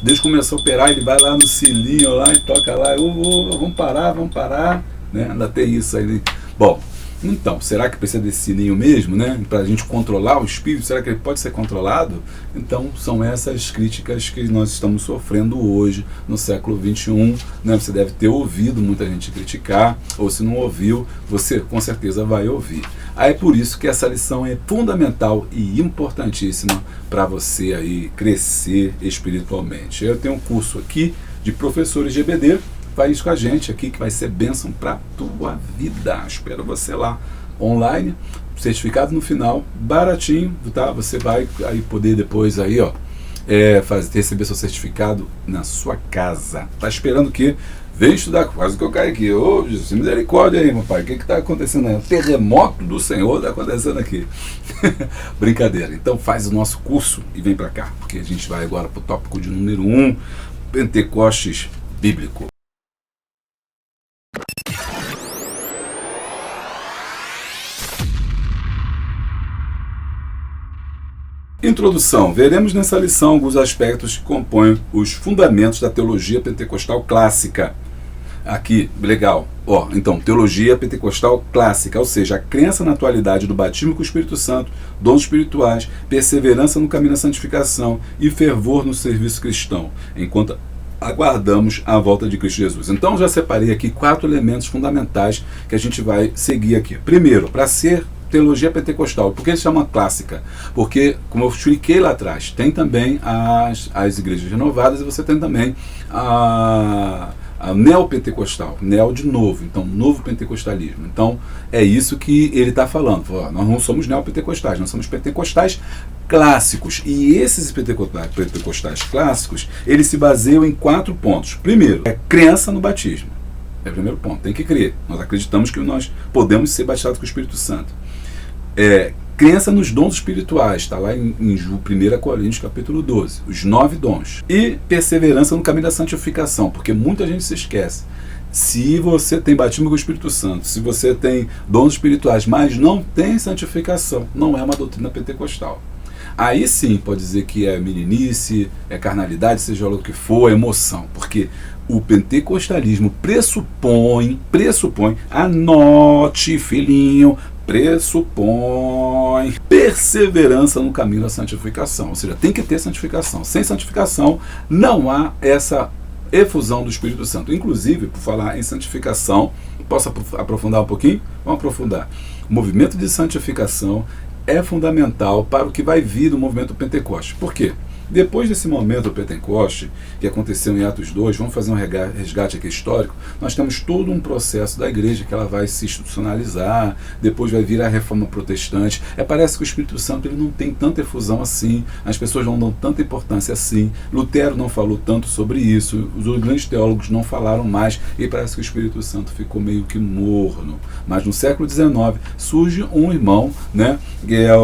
Deus começou a operar, ele vai lá no sininho lá e toca lá, vamos parar. Né? Ainda tem isso aí. Bom, então, será que precisa desse sininho mesmo, né? Para a gente controlar o espírito? Será que ele pode ser controlado? Então, são essas críticas que nós estamos sofrendo hoje, no século XXI. Né? Você deve ter ouvido muita gente criticar, ou se não ouviu, você com certeza vai ouvir. Aí é por isso que essa lição é fundamental e importantíssima para você aí crescer espiritualmente. Eu tenho um curso aqui de professores de EBD. Faz isso com a gente aqui, que vai ser bênção para a tua vida. Espero você lá, online, certificado no final, baratinho, tá? Você vai aí poder depois aí, ó, receber seu certificado na sua casa. Tá esperando o quê? Vem estudar, quase que eu caio aqui. Ô, Jesus, misericórdia aí, meu pai. O que está acontecendo aí? O terremoto do Senhor está acontecendo aqui. Brincadeira. Então faz o nosso curso e vem para cá, porque a gente vai agora para o tópico de número 1, Pentecostes bíblico. Introdução. Veremos nessa lição alguns aspectos que compõem os fundamentos da teologia pentecostal clássica. Aqui, legal. Então, teologia pentecostal clássica, ou seja, a crença na atualidade do batismo com o Espírito Santo, dons espirituais, perseverança no caminho da santificação e fervor no serviço cristão, enquanto aguardamos a volta de Cristo Jesus. Então, já separei aqui 4 elementos fundamentais que a gente vai seguir aqui. Primeiro, para ser teologia pentecostal. Por que se chama clássica? Porque, como eu expliquei lá atrás, tem também as igrejas renovadas e você tem também a neopentecostal, neo de novo, então novo pentecostalismo. Então é isso que ele está falando. Nós não somos neopentecostais, nós somos pentecostais clássicos. E esses pentecostais clássicos, eles se baseiam em 4 pontos. Primeiro, crença no batismo. É o primeiro ponto, tem que crer. Nós acreditamos que nós podemos ser batizados com o Espírito Santo. Crença nos dons espirituais, está lá em 1 Coríntios capítulo 12, os 9 dons. E perseverança no caminho da santificação, porque muita gente se esquece. Se você tem batismo com o Espírito Santo, se você tem dons espirituais, mas não tem santificação, não é uma doutrina pentecostal. Aí sim pode dizer que é meninice, é carnalidade, seja lá o que for, é emoção, porque o pentecostalismo pressupõe, anote, filhinho, pressupõe perseverança no caminho da santificação, ou seja, tem que ter santificação. Sem santificação não há essa efusão do Espírito Santo. Inclusive, por falar em santificação, posso aprofundar um pouquinho? Vamos aprofundar. O movimento de santificação é fundamental para o que vai vir do movimento Pentecoste. Por quê? Depois desse momento do Pentecoste, que aconteceu em Atos 2, vamos fazer um resgate aqui histórico, nós temos todo um processo da igreja que ela vai se institucionalizar, depois vai vir a reforma protestante. Parece que o Espírito Santo ele não tem tanta efusão assim, as pessoas não dão tanta importância assim, Lutero não falou tanto sobre isso, os grandes teólogos não falaram mais, e parece que o Espírito Santo ficou meio que morno. Mas no século XIX surge um irmão, né, que é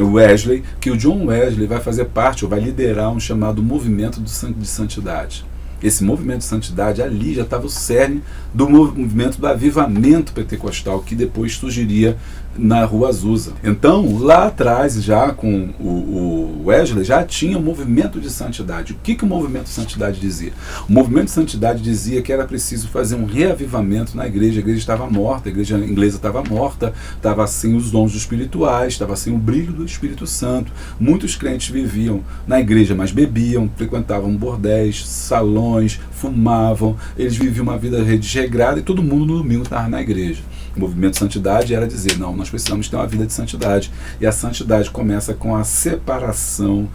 o Wesley, que o John Wesley vai fazer parte, ou vai liderar um chamado movimento de santidade. esse movimento de santidade, ali já estava o cerne do movimento do avivamento pentecostal, que depois surgiria na Rua Azusa. Então, lá atrás, já com o Wesley, já tinha um movimento de santidade. O que o movimento de santidade dizia? O movimento de santidade dizia que era preciso fazer um reavivamento na igreja. A igreja estava morta, a igreja inglesa estava morta, estava sem os dons espirituais, estava sem o brilho do Espírito Santo. Muitos crentes viviam na igreja, mas bebiam, frequentavam bordéis, salões, fumavam, eles viviam uma vida desregrada e todo mundo no domingo estava na igreja. O movimento de santidade era dizer, não, nós precisamos ter uma vida de santidade. E a santidade começa com a separação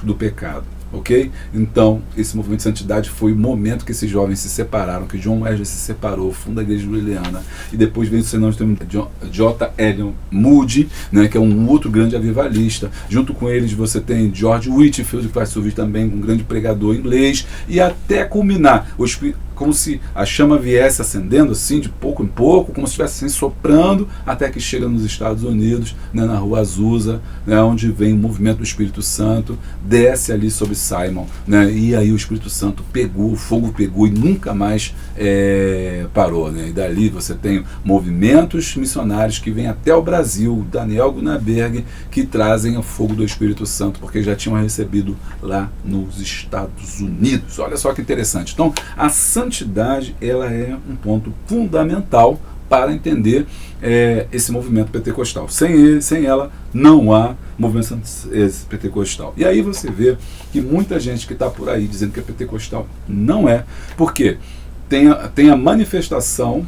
do pecado. Ok? Então, esse movimento de santidade foi o momento que esses jovens se separaram, que John Wesley se separou, funda a igreja juliana, e depois vem o senão J. Eliot Moody, né, que é um outro grande avivalista. Junto com eles você tem George Whitefield, que vai surgir também um grande pregador inglês, e até culminar como se a chama viesse acendendo assim de pouco em pouco, como se estivesse assim, soprando, até que chega nos Estados Unidos, né, na Rua Azusa, né, onde vem o movimento do Espírito Santo, desce ali sobre Simon, né, e aí o Espírito Santo pegou, o fogo pegou e nunca mais parou, né, e dali você tem movimentos missionários que vêm até o Brasil, Daniel Gunnaberg, que trazem o fogo do Espírito Santo, porque já tinham recebido lá nos Estados Unidos. Olha só que interessante. Então, a santidade, ela é um ponto fundamental para entender esse movimento pentecostal. Sem ela, não há movimento pentecostal. E aí você vê que muita gente que está por aí dizendo que é pentecostal não é. Por quê? Tem a manifestação,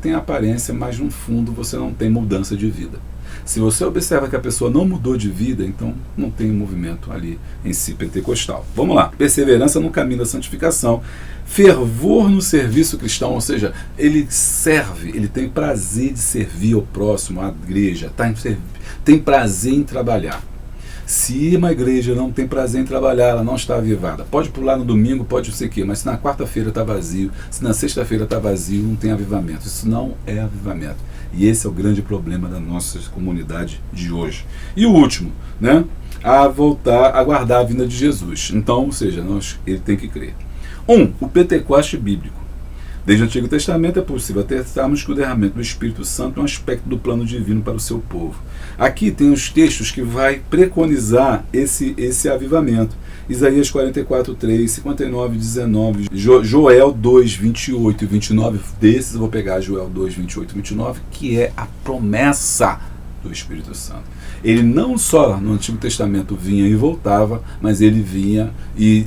tem a aparência, mas no fundo você não tem mudança de vida. Se você observa que a pessoa não mudou de vida, então não tem um movimento ali em si pentecostal. Vamos lá. Perseverança no caminho da santificação. Fervor no serviço cristão, ou seja, ele serve, ele tem prazer de servir ao próximo, à igreja, tem prazer em trabalhar. Se uma igreja não tem prazer em trabalhar, ela não está avivada. Pode pular no domingo, pode não sei o quê, mas se na quarta-feira está vazio, se na sexta-feira está vazio, não tem avivamento. Isso não é avivamento. E esse é o grande problema da nossa comunidade de hoje. E o último, né? A aguardar a vinda de Jesus. Então, ou seja, ele tem que crer. O Pentecoste bíblico. Desde o Antigo Testamento é possível atestarmos que o derramamento do Espírito Santo é um aspecto do plano divino para o seu povo. Aqui tem os textos que vai preconizar esse avivamento. Isaías 44, 3, 59, 19, Joel 2, 28 e 29, desses eu vou pegar Joel 2, 28 e 29, que é a promessa do Espírito Santo. Ele não só no Antigo Testamento vinha e voltava, mas ele vinha e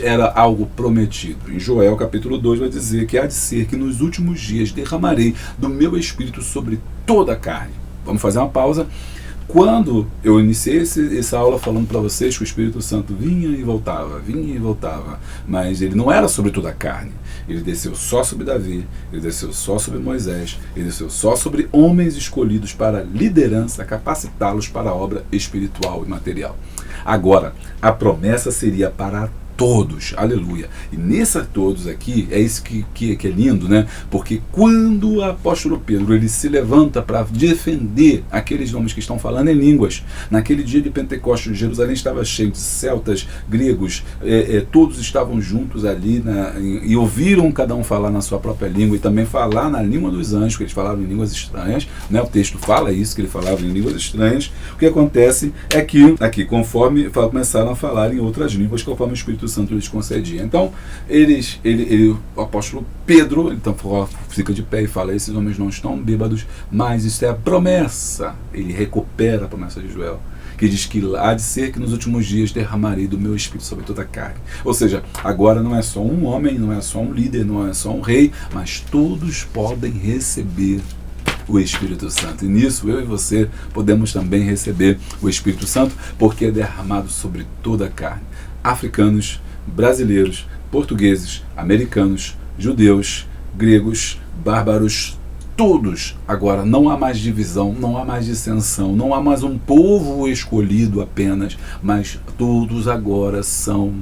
era algo prometido. Em Joel capítulo 2 vai dizer que há de ser que nos últimos dias derramarei do meu Espírito sobre toda a carne. Vamos fazer uma pausa. Quando eu iniciei essa aula falando para vocês que o Espírito Santo vinha e voltava, mas ele não era sobre toda a carne. Ele desceu só sobre Davi, ele desceu só sobre Moisés, ele desceu só sobre homens escolhidos para liderança, capacitá-los para a obra espiritual e material. Agora, a promessa seria para todos, aleluia. E nessa todos aqui, é isso que é lindo, né? Porque quando o apóstolo Pedro ele se levanta para defender aqueles homens que estão falando em línguas, naquele dia de Pentecostes, Jerusalém estava cheio de celtas, gregos, todos estavam juntos ali, né, e ouviram cada um falar na sua própria língua e também falar na língua dos anjos, que eles falavam em línguas estranhas, né? O texto fala isso, que ele falava em línguas estranhas. O que acontece é que, aqui, conforme começaram a falar em outras línguas, conforme o Espírito Santo lhes concedia. Então, o apóstolo Pedro, então fica de pé e fala, esses homens não estão bêbados, mas isso é a promessa. Ele recupera a promessa de Joel, que diz que há de ser que nos últimos dias derramarei do meu Espírito sobre toda a carne. Ou seja, agora não é só um homem, não é só um líder, não é só um rei, mas todos podem receber o Espírito Santo. E nisso eu e você podemos também receber o Espírito Santo, porque é derramado sobre toda a carne. Africanos, brasileiros, portugueses, americanos, judeus, gregos, bárbaros, todos. Agora não há mais divisão, não há mais dissensão, não há mais um povo escolhido apenas, mas todos agora são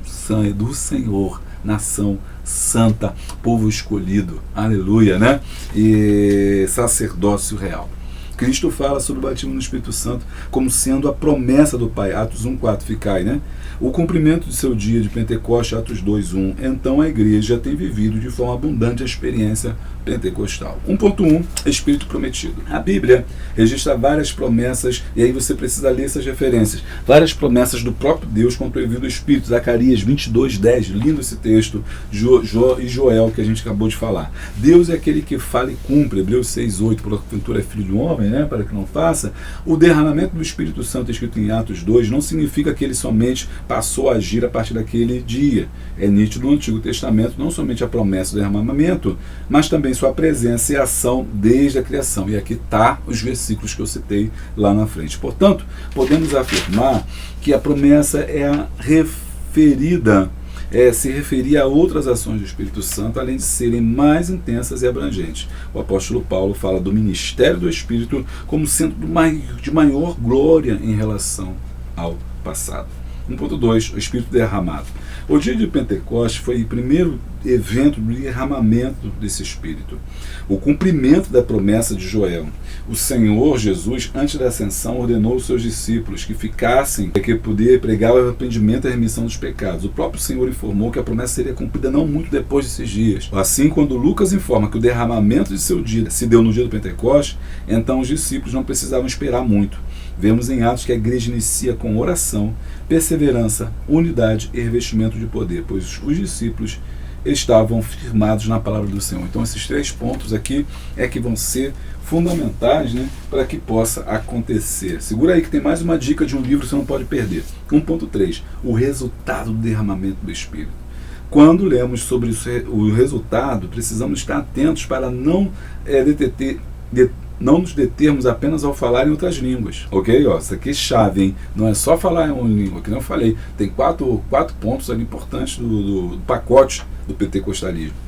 do Senhor, nação santa, povo escolhido, aleluia, né? E sacerdócio real. Cristo fala sobre o batismo no Espírito Santo como sendo a promessa do Pai, Atos 1:4, ficai, né? O cumprimento de seu dia de Pentecoste, Atos 2:1. Então a igreja tem vivido de forma abundante a experiência pentecostal. 1.1, Espírito prometido. A Bíblia registra várias promessas, e aí você precisa ler essas referências. Várias promessas do próprio Deus quanto ao envio do Espírito. Zacarias 22:10, lindo esse texto, e Joel, que a gente acabou de falar. Deus é aquele que fala e cumpre, Hebreus 6:8, porventura é filho do homem, né, para que não faça. O derramamento do Espírito Santo, escrito em Atos 2, não significa que ele somente passou a agir a partir daquele dia. É nítido no Antigo Testamento não somente a promessa do derramamento, mas também sua presença e ação desde a criação. E aqui está os versículos que eu citei lá na frente. Portanto, podemos afirmar que a promessa é referida, se referia a outras ações do Espírito Santo, além de serem mais intensas e abrangentes. O apóstolo Paulo fala do ministério do Espírito como sendo de maior glória em relação ao passado. 1.2, o Espírito derramado. O dia de Pentecostes foi o primeiro evento do derramamento desse Espírito. O cumprimento da promessa de Joel. O Senhor Jesus, antes da ascensão, ordenou aos seus discípulos que ficassem, que poder pregar o arrependimento e a remissão dos pecados. O próprio Senhor informou que a promessa seria cumprida não muito depois desses dias. Assim, quando Lucas informa que o derramamento de seu dia se deu no dia do Pentecostes, então os discípulos não precisavam esperar muito. Vemos em Atos que a igreja inicia com oração, perseverança, unidade e revestimento de poder, pois os discípulos estavam firmados na palavra do Senhor. Então esses 3 pontos aqui é que vão ser fundamentais, né, para que possa acontecer. Segura aí que tem mais uma dica de um livro que você não pode perder. 1.3, o resultado do derramamento do Espírito. Quando lemos sobre o resultado, precisamos estar atentos para não nos determos apenas ao falar em outras línguas, ok? Isso aqui é chave, hein? Não é só falar em uma língua, que não eu falei. Tem quatro pontos ali importantes do pacote do pentecostalismo.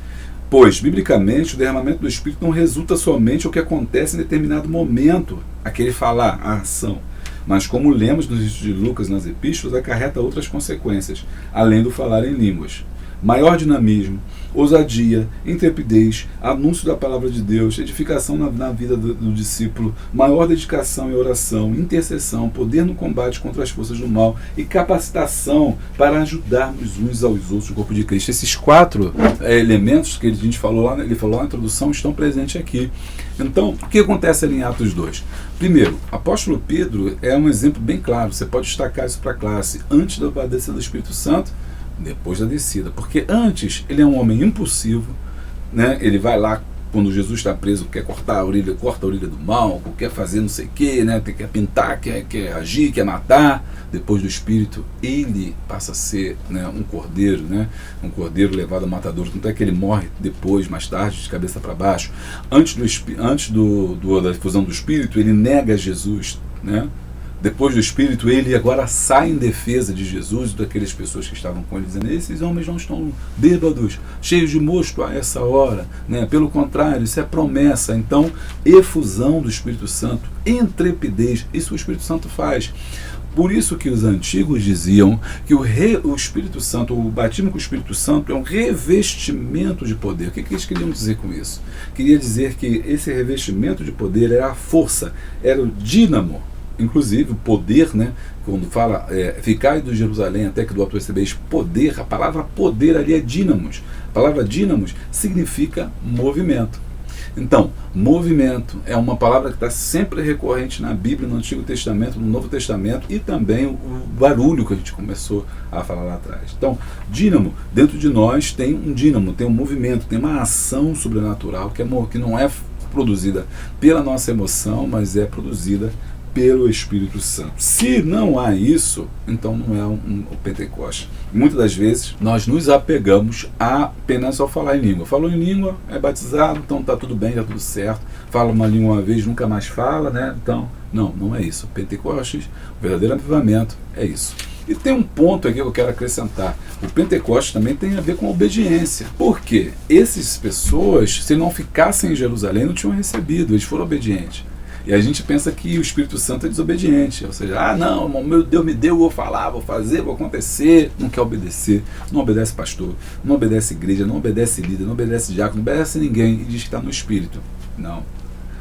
Pois, biblicamente, o derramamento do Espírito não resulta somente ao que acontece em determinado momento, aquele falar, a ação. Mas, como lemos nos livros de Lucas nas epístolas, acarreta outras consequências, além do falar em línguas. Maior dinamismo, ousadia, intrepidez, anúncio da palavra de Deus, edificação na vida do discípulo, maior dedicação e oração, intercessão, poder no combate contra as forças do mal e capacitação para ajudarmos uns aos outros no corpo de Cristo. Esses 4 elementos que a gente falou lá, ele falou na introdução, estão presentes aqui. Então, o que acontece ali em Atos 2? Primeiro, apóstolo Pedro é um exemplo bem claro, você pode destacar isso para a classe, antes da descida do Espírito Santo, depois da descida, porque antes ele é um homem impulsivo, né? Ele vai lá quando Jesus está preso, quer cortar a orelha, corta a orelha do mal, quer fazer não sei o que, né? Quer pintar, quer agir, quer matar. Depois do Espírito, ele passa a ser, né, um cordeiro, né? Um cordeiro levado ao matador. Tanto é que ele morre depois, mais tarde, de cabeça para baixo. Antes da difusão do Espírito, ele nega Jesus, né? Depois do Espírito, ele agora sai em defesa de Jesus e daquelas pessoas que estavam com ele, dizendo: esses homens não estão bêbados, cheios de mosto a essa hora, né? Pelo contrário, isso é promessa. Então, efusão do Espírito Santo, intrepidez, isso o Espírito Santo faz. Por isso que os antigos diziam que o Espírito Santo, o batismo com o Espírito Santo é um revestimento de poder. O que eles queriam dizer com isso? Queria dizer que esse revestimento de poder era a força, era o dínamo. Inclusive o poder, né? Quando fala ficai do Jerusalém até que do alto recebeis poder, a palavra poder ali é dínamos. A palavra dínamos significa movimento. Então, movimento é uma palavra que está sempre recorrente na Bíblia, no Antigo Testamento, no Novo Testamento, e também o barulho que a gente começou a falar lá atrás. Então, dínamo, dentro de nós tem um dínamo, tem um movimento, tem uma ação sobrenatural que não é produzida pela nossa emoção, mas é produzida pelo Espírito Santo. Se não há isso, então não é o Pentecoste. Muitas das vezes nós nos apegamos apenas ao falar em língua. Falou em língua, é batizado, então está tudo bem, está tudo certo. Fala uma língua uma vez, nunca mais fala, né? Então, não é isso. O Pentecostes, o verdadeiro avivamento, é isso. E tem um ponto aqui que eu quero acrescentar. O Pentecostes também tem a ver com a obediência. Por quê? Essas pessoas, se não ficassem em Jerusalém, não tinham recebido, eles foram obedientes. E a gente pensa que o Espírito Santo é desobediente, ou seja, não, meu Deus me deu, vou falar, vou fazer, vou acontecer, não quer obedecer, não obedece pastor, não obedece igreja, não obedece líder, não obedece diácono, não obedece ninguém e diz que está no Espírito. Não.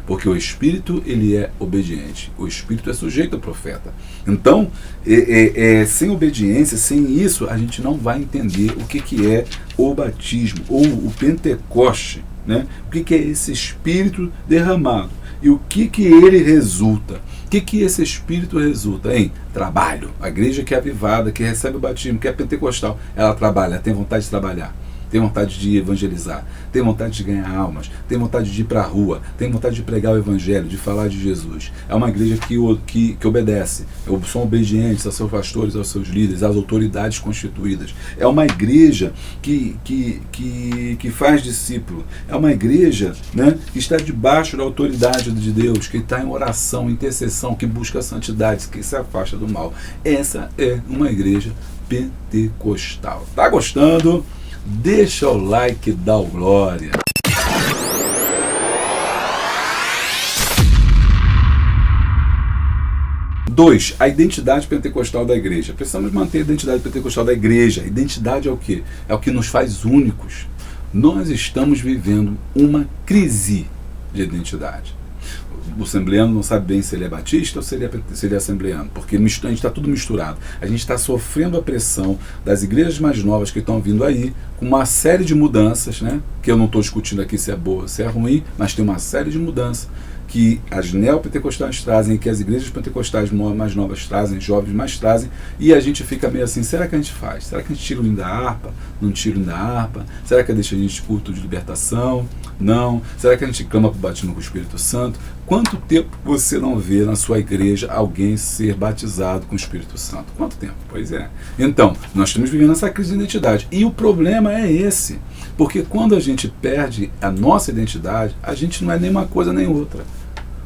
Porque o Espírito, ele é obediente. O Espírito é sujeito ao profeta. Então, sem obediência, sem isso, a gente não vai entender o que é o batismo, ou o Pentecoste, né? O que é esse Espírito derramado e o que ele resulta. O que esse Espírito resulta? Em trabalho. A igreja que é avivada, que recebe o batismo, que é pentecostal, ela trabalha, tem vontade de trabalhar. Tem vontade de evangelizar, tem vontade de ganhar almas, tem vontade de ir para a rua, tem vontade de pregar o evangelho, de falar de Jesus. É uma igreja que obedece, são obedientes aos seus pastores, aos seus líderes, às autoridades constituídas. É uma igreja que faz discípulo. É uma igreja, né, que está debaixo da autoridade de Deus, que está em oração, intercessão, que busca a santidade, que se afasta do mal. Essa é uma igreja pentecostal. Tá gostando? Deixa o like, dá o glória. 2. A identidade pentecostal da igreja. Precisamos manter a identidade pentecostal da igreja. A identidade é o quê? É o que nos faz únicos. Nós estamos vivendo uma crise de identidade. O assembleano não sabe bem se ele é batista ou se ele é assembleano, porque a gente está tudo misturado. A gente está sofrendo a pressão das igrejas mais novas que estão vindo aí, com uma série de mudanças, né? Que eu não estou discutindo aqui se é boa ou se é ruim, mas tem uma série de mudanças que as neopentecostais trazem, que as igrejas pentecostais mais novas trazem, jovens mais trazem, e a gente fica meio assim, será que a gente faz? Será que a gente tira o hino da harpa? Não tira o hino da harpa? Será que deixa a gente culto de libertação? Não. Será que a gente clama para o batismo com o Espírito Santo? Quanto tempo você não vê na sua igreja alguém ser batizado com o Espírito Santo? Quanto tempo? Pois é. Então, nós estamos vivendo essa crise de identidade. E o problema é esse. Porque quando a gente perde a nossa identidade, a gente não é nem uma coisa nem outra.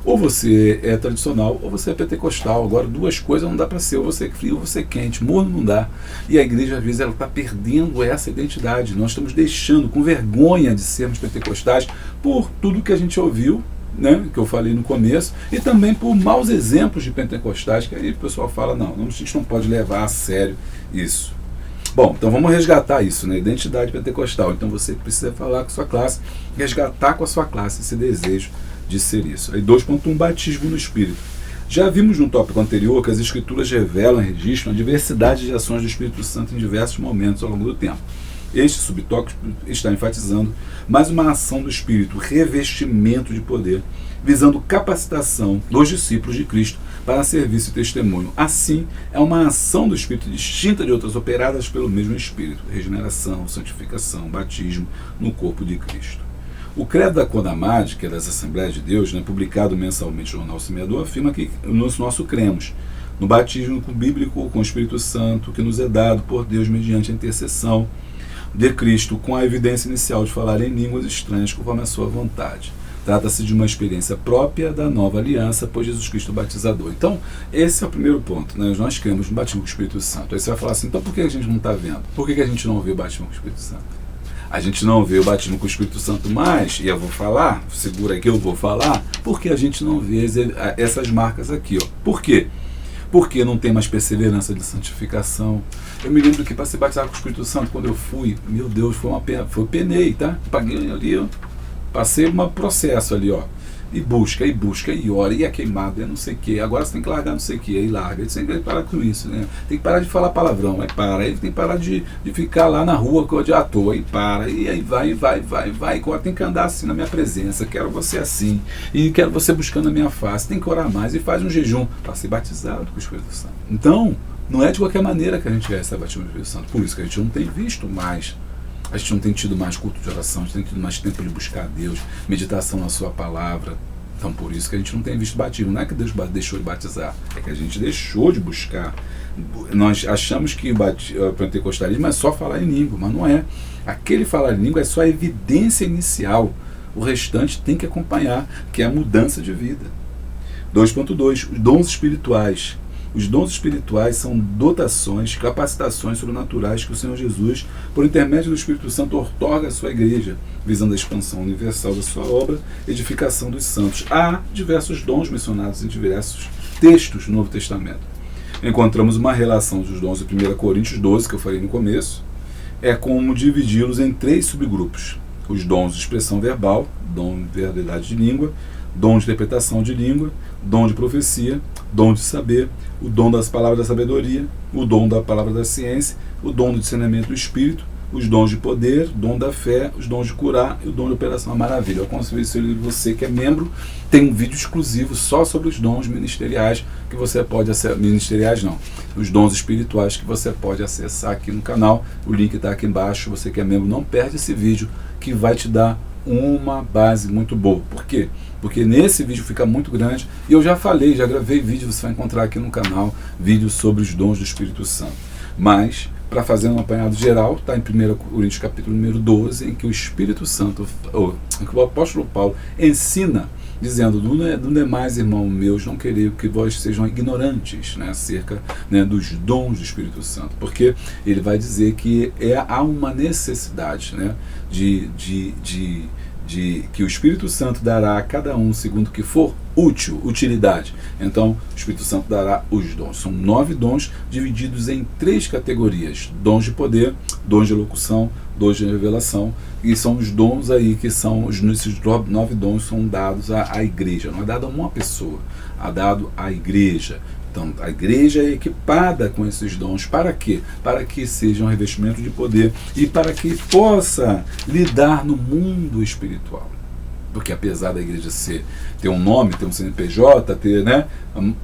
Ou você é tradicional, ou você é pentecostal. Agora, duas coisas não dá para ser. Ou você é frio, ou você é quente. Morno não dá. E a igreja, às vezes, ela está perdendo essa identidade. Nós estamos deixando, com vergonha de sermos pentecostais, por tudo que a gente ouviu, né, que eu falei no começo, e também por maus exemplos de pentecostais, que aí o pessoal fala, não, a gente não pode levar a sério isso. Bom, então vamos resgatar isso, né? Identidade pentecostal. Então você precisa falar com a sua classe, resgatar com a sua classe esse desejo de ser isso. Aí 2.1, batismo no Espírito. Já vimos no tópico anterior que as Escrituras revelam e registram a diversidade de ações do Espírito Santo em diversos momentos ao longo do tempo. Este subtópico está enfatizando mais uma ação do Espírito, revestimento de poder, visando capacitação dos discípulos de Cristo para serviço e testemunho. Assim, é uma ação do Espírito distinta de outras operadas pelo mesmo Espírito, regeneração, santificação, batismo no corpo de Cristo. O Credo da Codamad, que é das Assembleias de Deus, né, publicado mensalmente no Jornal Semeador, afirma que nós cremos no batismo bíblico com o Espírito Santo, que nos é dado por Deus mediante a intercessão de Cristo, com a evidência inicial de falar em línguas estranhas conforme a sua vontade. Trata-se de uma experiência própria da nova aliança, pois Jesus Cristo é o batizador. Então, esse é o primeiro ponto, né? Nós cremos no batismo com o Espírito Santo. Aí você vai falar assim, então por que a gente não está vendo? Por que a gente não vê o batismo com o Espírito Santo? A gente não vê o batismo com o Espírito Santo mais, e eu vou falar, segura aqui, eu vou falar, porque a gente não vê essas marcas aqui, ó. Por quê? Porque não tem mais perseverança de santificação. Eu me lembro que para ser batizado com o Espírito Santo, quando eu fui, meu Deus, foi penei, tá? Paguei ali, ó, passei um processo ali, ó. E busca, e ora, e é queimado, e não sei o que. Agora você tem que largar não sei o que, aí larga. Você tem que parar com isso, né? Tem que parar de falar palavrão, aí para. Aí tem que parar de ficar lá na rua de à toa, aí para. E aí vai. Agora tem que andar assim na minha presença. Quero você assim. E quero você buscando a minha face. Tem que orar mais e faz um jejum para ser batizado com o Espírito Santo. Então, não é de qualquer maneira que a gente recebe o batismo do Espírito Santo. Por isso que a gente não tem visto mais. A gente não tem tido mais culto de oração, a gente tem tido mais tempo de buscar a Deus, meditação na sua palavra. Então por isso que a gente não tem visto batismo. Não é que Deus deixou de batizar, é que a gente deixou de buscar. Nós achamos que o pentecostalismo é só falar em língua, mas não é. Aquele falar em língua é só a evidência inicial. O restante tem que acompanhar, que é a mudança de vida. 2.2, os dons espirituais. Os dons espirituais são dotações, capacitações sobrenaturais que o Senhor Jesus, por intermédio do Espírito Santo, outorga à sua igreja, visando a expansão universal da sua obra, edificação dos santos. Há diversos dons mencionados em diversos textos do Novo Testamento. Encontramos uma relação dos dons em 1 Coríntios 12, que eu falei no começo, é como dividi-los em 3 subgrupos. Os dons de expressão verbal, dom de verdade de língua, dom de interpretação de língua, dom de profecia, dom de saber, o dom das palavras da sabedoria, o dom da palavra da ciência, o dom do discernimento do espírito, os dons de poder, o dom da fé, os dons de curar e o dom de operação. Maravilha. Eu aconselho você que é membro, tem um vídeo exclusivo só sobre os dons ministeriais que você pode acessar. Ministeriais não, os dons espirituais que você pode acessar aqui no canal. O link está aqui embaixo. Você que é membro, não perde esse vídeo que vai te dar uma base muito boa. Por quê? Porque nesse vídeo fica muito grande e eu já falei, já gravei vídeo, você vai encontrar aqui no canal vídeos sobre os dons do Espírito Santo. Mas, para fazer um apanhado geral, está em 1 Coríntios capítulo número 12, em que o Espírito Santo, em que o apóstolo Paulo ensina, dizendo: do demais, irmãos meus, não querer que vós sejam ignorantes, né, acerca, né, dos dons do Espírito Santo, porque ele vai dizer que há uma necessidade, né, que o Espírito Santo dará a cada um segundo o que for útil, utilidade. Então, o Espírito Santo dará os dons. São 9 dons divididos em 3 categorias: dons de poder, dons de elocução, dons de revelação, e são os dons aí que são, esses 9 dons são dados à igreja. Não é dado a uma pessoa, é dado à igreja. Então, a igreja é equipada com esses dons. Para quê? Para que seja um revestimento de poder e para que possa lidar no mundo espiritual. Porque apesar da igreja ter um nome, ter um CNPJ, ter, né,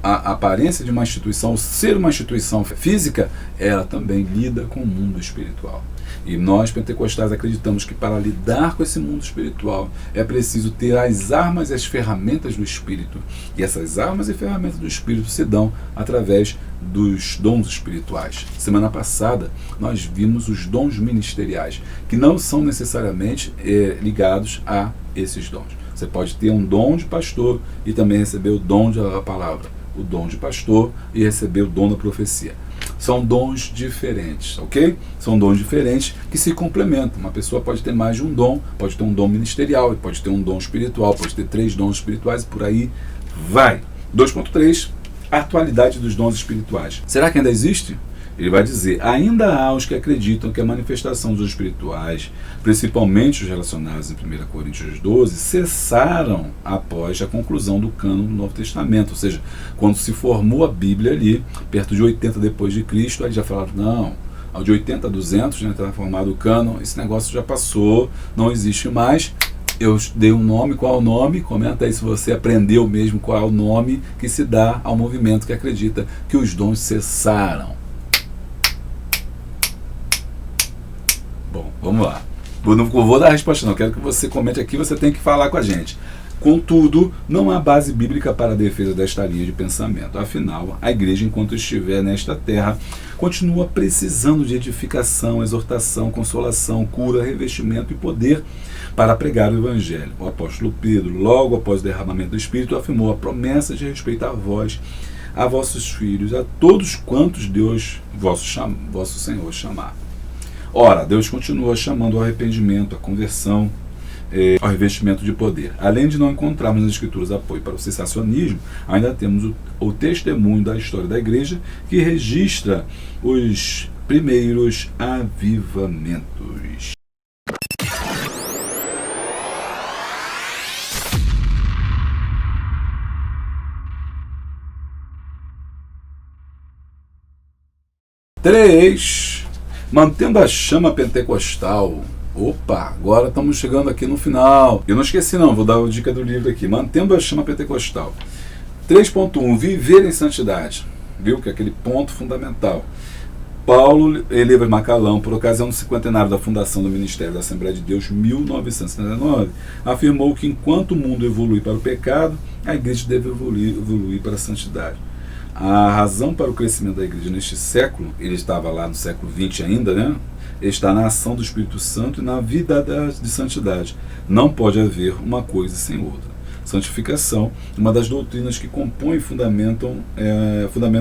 a aparência de uma instituição, ser uma instituição física, ela também lida com o mundo espiritual. E nós, pentecostais, acreditamos que para lidar com esse mundo espiritual é preciso ter as armas e as ferramentas do Espírito. E essas armas e ferramentas do Espírito se dão através dos dons espirituais. Semana passada nós vimos os dons ministeriais, que não são necessariamente ligados a esses dons. Você pode ter um dom de pastor e também receber o dom da palavra, o dom de pastor e receber o dom da profecia. São dons diferentes, ok? São dons diferentes que se complementam. Uma pessoa pode ter mais de um dom, pode ter um dom ministerial, pode ter um dom espiritual, pode ter 3 dons espirituais e por aí vai. 2.3, a atualidade dos dons espirituais. Será que ainda existe? Ele vai dizer: ainda há os que acreditam que a manifestação dos espirituais, principalmente os relacionados em 1 Coríntios 12, cessaram após a conclusão do cânon do Novo Testamento. Ou seja, quando se formou a Bíblia ali, perto de 80 depois de Cristo, aí já falaram: não, ao de 80 a 200, né, está formado o cânon, esse negócio já passou, não existe mais. Eu dei um nome, qual é o nome? Comenta aí se você aprendeu mesmo qual é o nome que se dá ao movimento que acredita que os dons cessaram. Bom, vamos lá. Eu não vou dar a resposta não, quero que você comente aqui, você tem que falar com a gente. Contudo, não há base bíblica para a defesa desta linha de pensamento. Afinal, a igreja, enquanto estiver nesta terra, continua precisando de edificação, exortação, consolação, cura, revestimento e poder para pregar o Evangelho. O apóstolo Pedro, logo após o derramamento do Espírito, afirmou a promessa de respeito a vós, a vossos filhos, a todos quantos Deus, vosso Senhor, chamar. Ora, Deus continua chamando ao arrependimento, à conversão, ao revestimento de poder. Além de não encontrarmos nas Escrituras apoio para o cessacionismo, ainda temos o testemunho da história da igreja que registra os primeiros avivamentos. Mantendo a chama pentecostal. Opa, agora estamos chegando aqui no final. Eu não esqueci não, vou dar a dica do livro aqui. Mantendo a chama pentecostal. 3.1, viver em santidade. Viu que é aquele ponto fundamental. Paulo Elias Macalão, por ocasião do cinquentenário da fundação do Ministério da Assembleia de Deus, 1979, afirmou que enquanto o mundo evolui para o pecado, a igreja deve evoluir para a santidade. A razão para o crescimento da igreja neste século, ele estava lá no século XX ainda, né? Está na ação do Espírito Santo e na vida de santidade. Não pode haver uma coisa sem outra. Santificação, uma das doutrinas que compõe o fundamento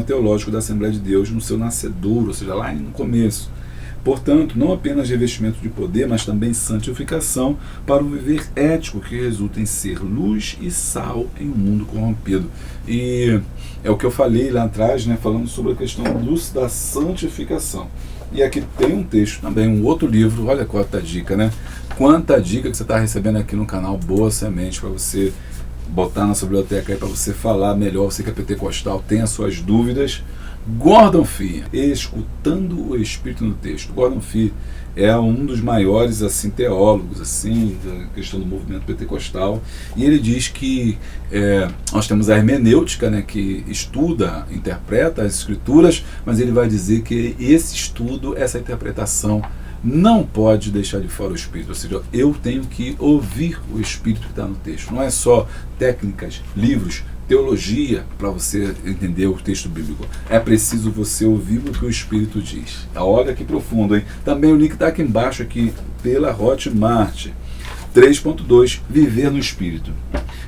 teológico da Assembleia de Deus no seu nascedouro, ou seja, lá no começo. Portanto, não apenas revestimento de poder, mas também santificação para o viver ético que resulta em ser luz e sal em um mundo corrompido. E é o que eu falei lá atrás, né, falando sobre a questão da santificação. E aqui tem um texto também, um outro livro, olha quanta dica, né? Quanta dica que você está recebendo aqui no canal, boa semente para você botar na sua biblioteca aí para você falar melhor, você que é pentecostal, tem as suas dúvidas. Gordon Fee, escutando o Espírito no texto. Gordon Fee é um dos maiores assim, teólogos assim, da questão do movimento pentecostal, e ele diz que nós temos a hermenêutica, né, que estuda, interpreta as escrituras, mas ele vai dizer que esse estudo, essa interpretação, não pode deixar de fora o Espírito, ou seja, eu tenho que ouvir o Espírito que está no texto. Não é só técnicas, livros, teologia para você entender o texto bíblico. É preciso você ouvir o que o Espírito diz. Olha que profundo, hein? Também o link está aqui embaixo, aqui pela Hotmart. 3.2, viver no Espírito.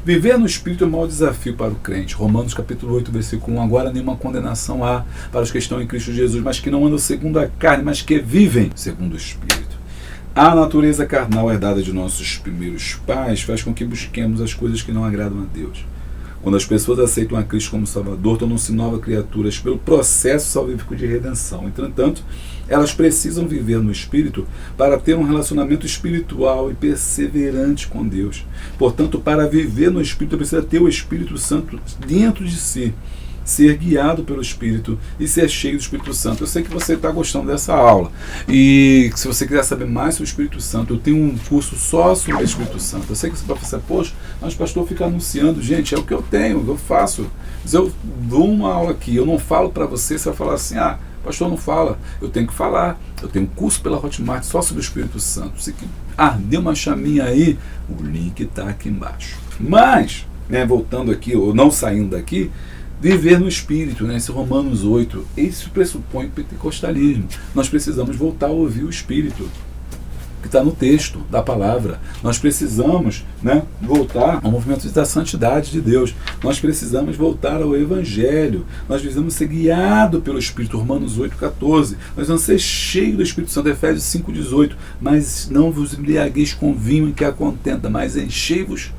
Viver no Espírito é o maior desafio para o crente. Romanos capítulo 8, versículo 1. Agora nenhuma condenação há para os que estão em Cristo Jesus, mas que não andam segundo a carne, mas que vivem segundo o Espírito. A natureza carnal herdada de nossos primeiros pais faz com que busquemos as coisas que não agradam a Deus. Quando as pessoas aceitam a Cristo como Salvador, tornam-se novas criaturas pelo processo salvífico de redenção. Entretanto, elas precisam viver no Espírito para ter um relacionamento espiritual e perseverante com Deus. Portanto, para viver no Espírito, precisa ter o Espírito Santo dentro de si, ser guiado pelo Espírito e ser cheio do Espírito Santo. Eu sei que você está gostando dessa aula, e se você quiser saber mais sobre o Espírito Santo, eu tenho um curso só sobre o Espírito Santo. Eu sei que você vai pensar, poxa, mas o pastor fica anunciando. Gente, é o que eu tenho, eu faço. Mas eu dou uma aula aqui, eu não falo para você vai falar assim, pastor não fala. Eu tenho que falar. Eu tenho um curso pela Hotmart só sobre o Espírito Santo. Se deu uma chaminha aí, o link está aqui embaixo. Mas, voltando aqui, ou não saindo daqui, viver no Espírito, esse Romanos 8, isso pressupõe o pentecostalismo. Nós precisamos voltar a ouvir o Espírito que está no texto da palavra. Nós precisamos voltar ao movimento da santidade de Deus. Nós precisamos voltar ao Evangelho. Nós precisamos ser guiados pelo Espírito. Romanos 8,14. Nós vamos ser cheios do Espírito Santo. Efésios 5,18. Mas não vos embriagueis com vinho em que há contenda, mas enchei-vos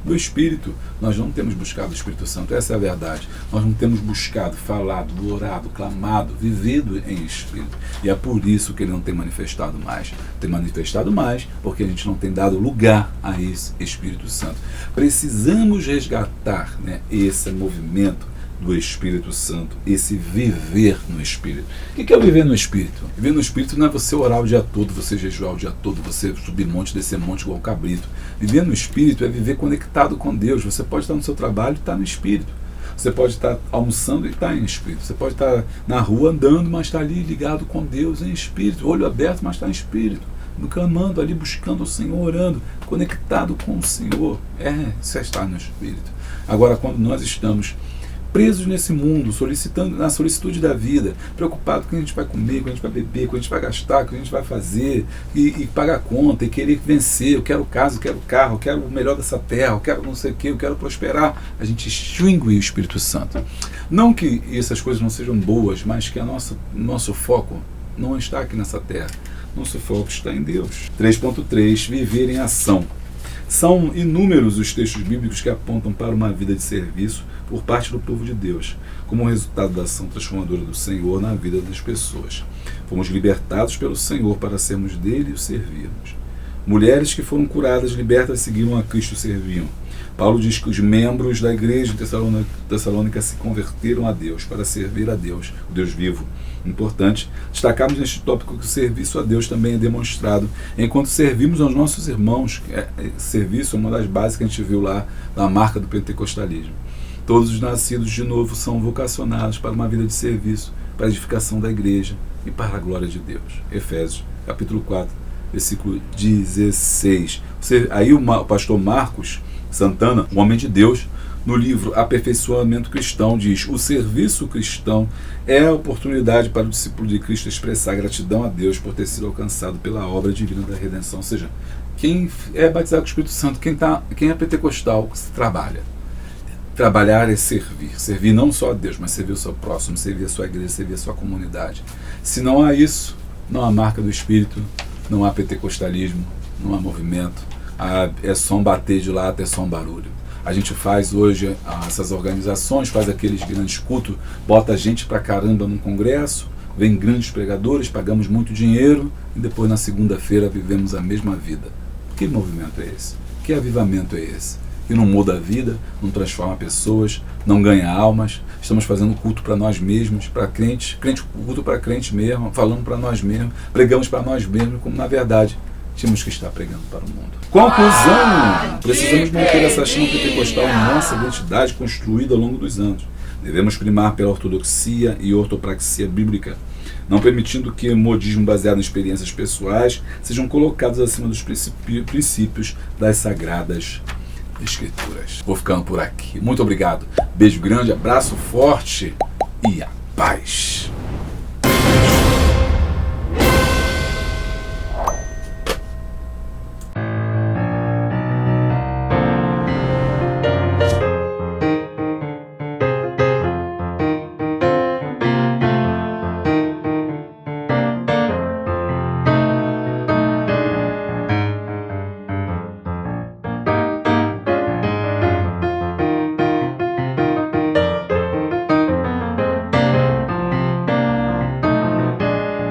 do Espírito. Nós não temos buscado o Espírito Santo, essa é a verdade. Nós não temos buscado, falado, orado, clamado, vivido em Espírito. E é por isso que ele não tem manifestado mais. Tem manifestado mais porque a gente não tem dado lugar a esse Espírito Santo. Precisamos resgatar esse movimento do Espírito Santo, esse viver no Espírito. O que é o viver no Espírito? Viver no Espírito não é você orar o dia todo, você jejuar o dia todo, você subir monte, descer monte igual um cabrito. Viver no Espírito é viver conectado com Deus. Você pode estar no seu trabalho e estar no Espírito. Você pode estar almoçando e estar em Espírito. Você pode estar na rua andando, mas estar ali ligado com Deus em Espírito. Olho aberto, mas estar em Espírito. Clamando ali, buscando o Senhor, orando, conectado com o Senhor. Isso é estar no Espírito. Agora, quando nós estamos presos nesse mundo, solicitando na solicitude da vida, preocupado com o que a gente vai comer, com o que a gente vai beber, com o que a gente vai gastar, com o que a gente vai fazer, e pagar conta, e querer vencer, eu quero casa, eu quero carro, eu quero o melhor dessa terra, eu quero não sei o que, eu quero prosperar, a gente extingue o Espírito Santo. Não que essas coisas não sejam boas, mas que nosso foco não está aqui nessa terra, nosso foco está em Deus. 3.3, viver em ação. São inúmeros os textos bíblicos que apontam para uma vida de serviço por parte do povo de Deus, como resultado da ação transformadora do Senhor na vida das pessoas. Fomos libertados pelo Senhor para sermos dele e o servirmos. Mulheres que foram curadas, libertas, seguiram a Cristo e serviam. Paulo diz que os membros da igreja de Tessalônica se converteram a Deus para servir a Deus, o Deus vivo. Importante destacarmos neste tópico que o serviço a Deus também é demonstrado enquanto servimos aos nossos irmãos. Serviço é uma das bases que a gente viu lá na marca do pentecostalismo. Todos os nascidos de novo são vocacionados para uma vida de serviço, para a edificação da igreja e para a glória de Deus. Efésios, capítulo 4, versículo 16. Aí o pastor Marcos Santana, um homem de Deus, no livro Aperfeiçoamento Cristão, diz: o serviço cristão é a oportunidade para o discípulo de Cristo expressar gratidão a Deus por ter sido alcançado pela obra divina da redenção. Ou seja, quem é batizado com o Espírito Santo, quem é pentecostal, trabalha. Trabalhar é servir. Servir não só a Deus, mas servir o seu próximo, servir a sua igreja, servir a sua comunidade. Se não há isso, não há marca do Espírito, não há pentecostalismo, não há movimento. É só um bater de lata, é só um barulho. A gente faz hoje essas organizações, faz aqueles grandes cultos, bota gente pra caramba num congresso, vem grandes pregadores, pagamos muito dinheiro e depois na segunda-feira vivemos a mesma vida. Que movimento é esse? Que avivamento é esse? e não muda a vida, não transforma pessoas, não ganha almas. Estamos fazendo culto para nós mesmos, para crentes, culto para crente mesmo, falando para nós mesmos, pregamos para nós mesmos, como na verdade tínhamos que estar pregando para o mundo. Conclusão: precisamos manter essa chama pentecostal em nossa identidade construída ao longo dos anos. Devemos primar pela ortodoxia e ortopraxia bíblica, não permitindo que modismo baseado em experiências pessoais sejam colocados acima dos princípios das sagradas Escrituras. Vou ficando por aqui. Muito obrigado. Beijo grande, abraço forte e a paz.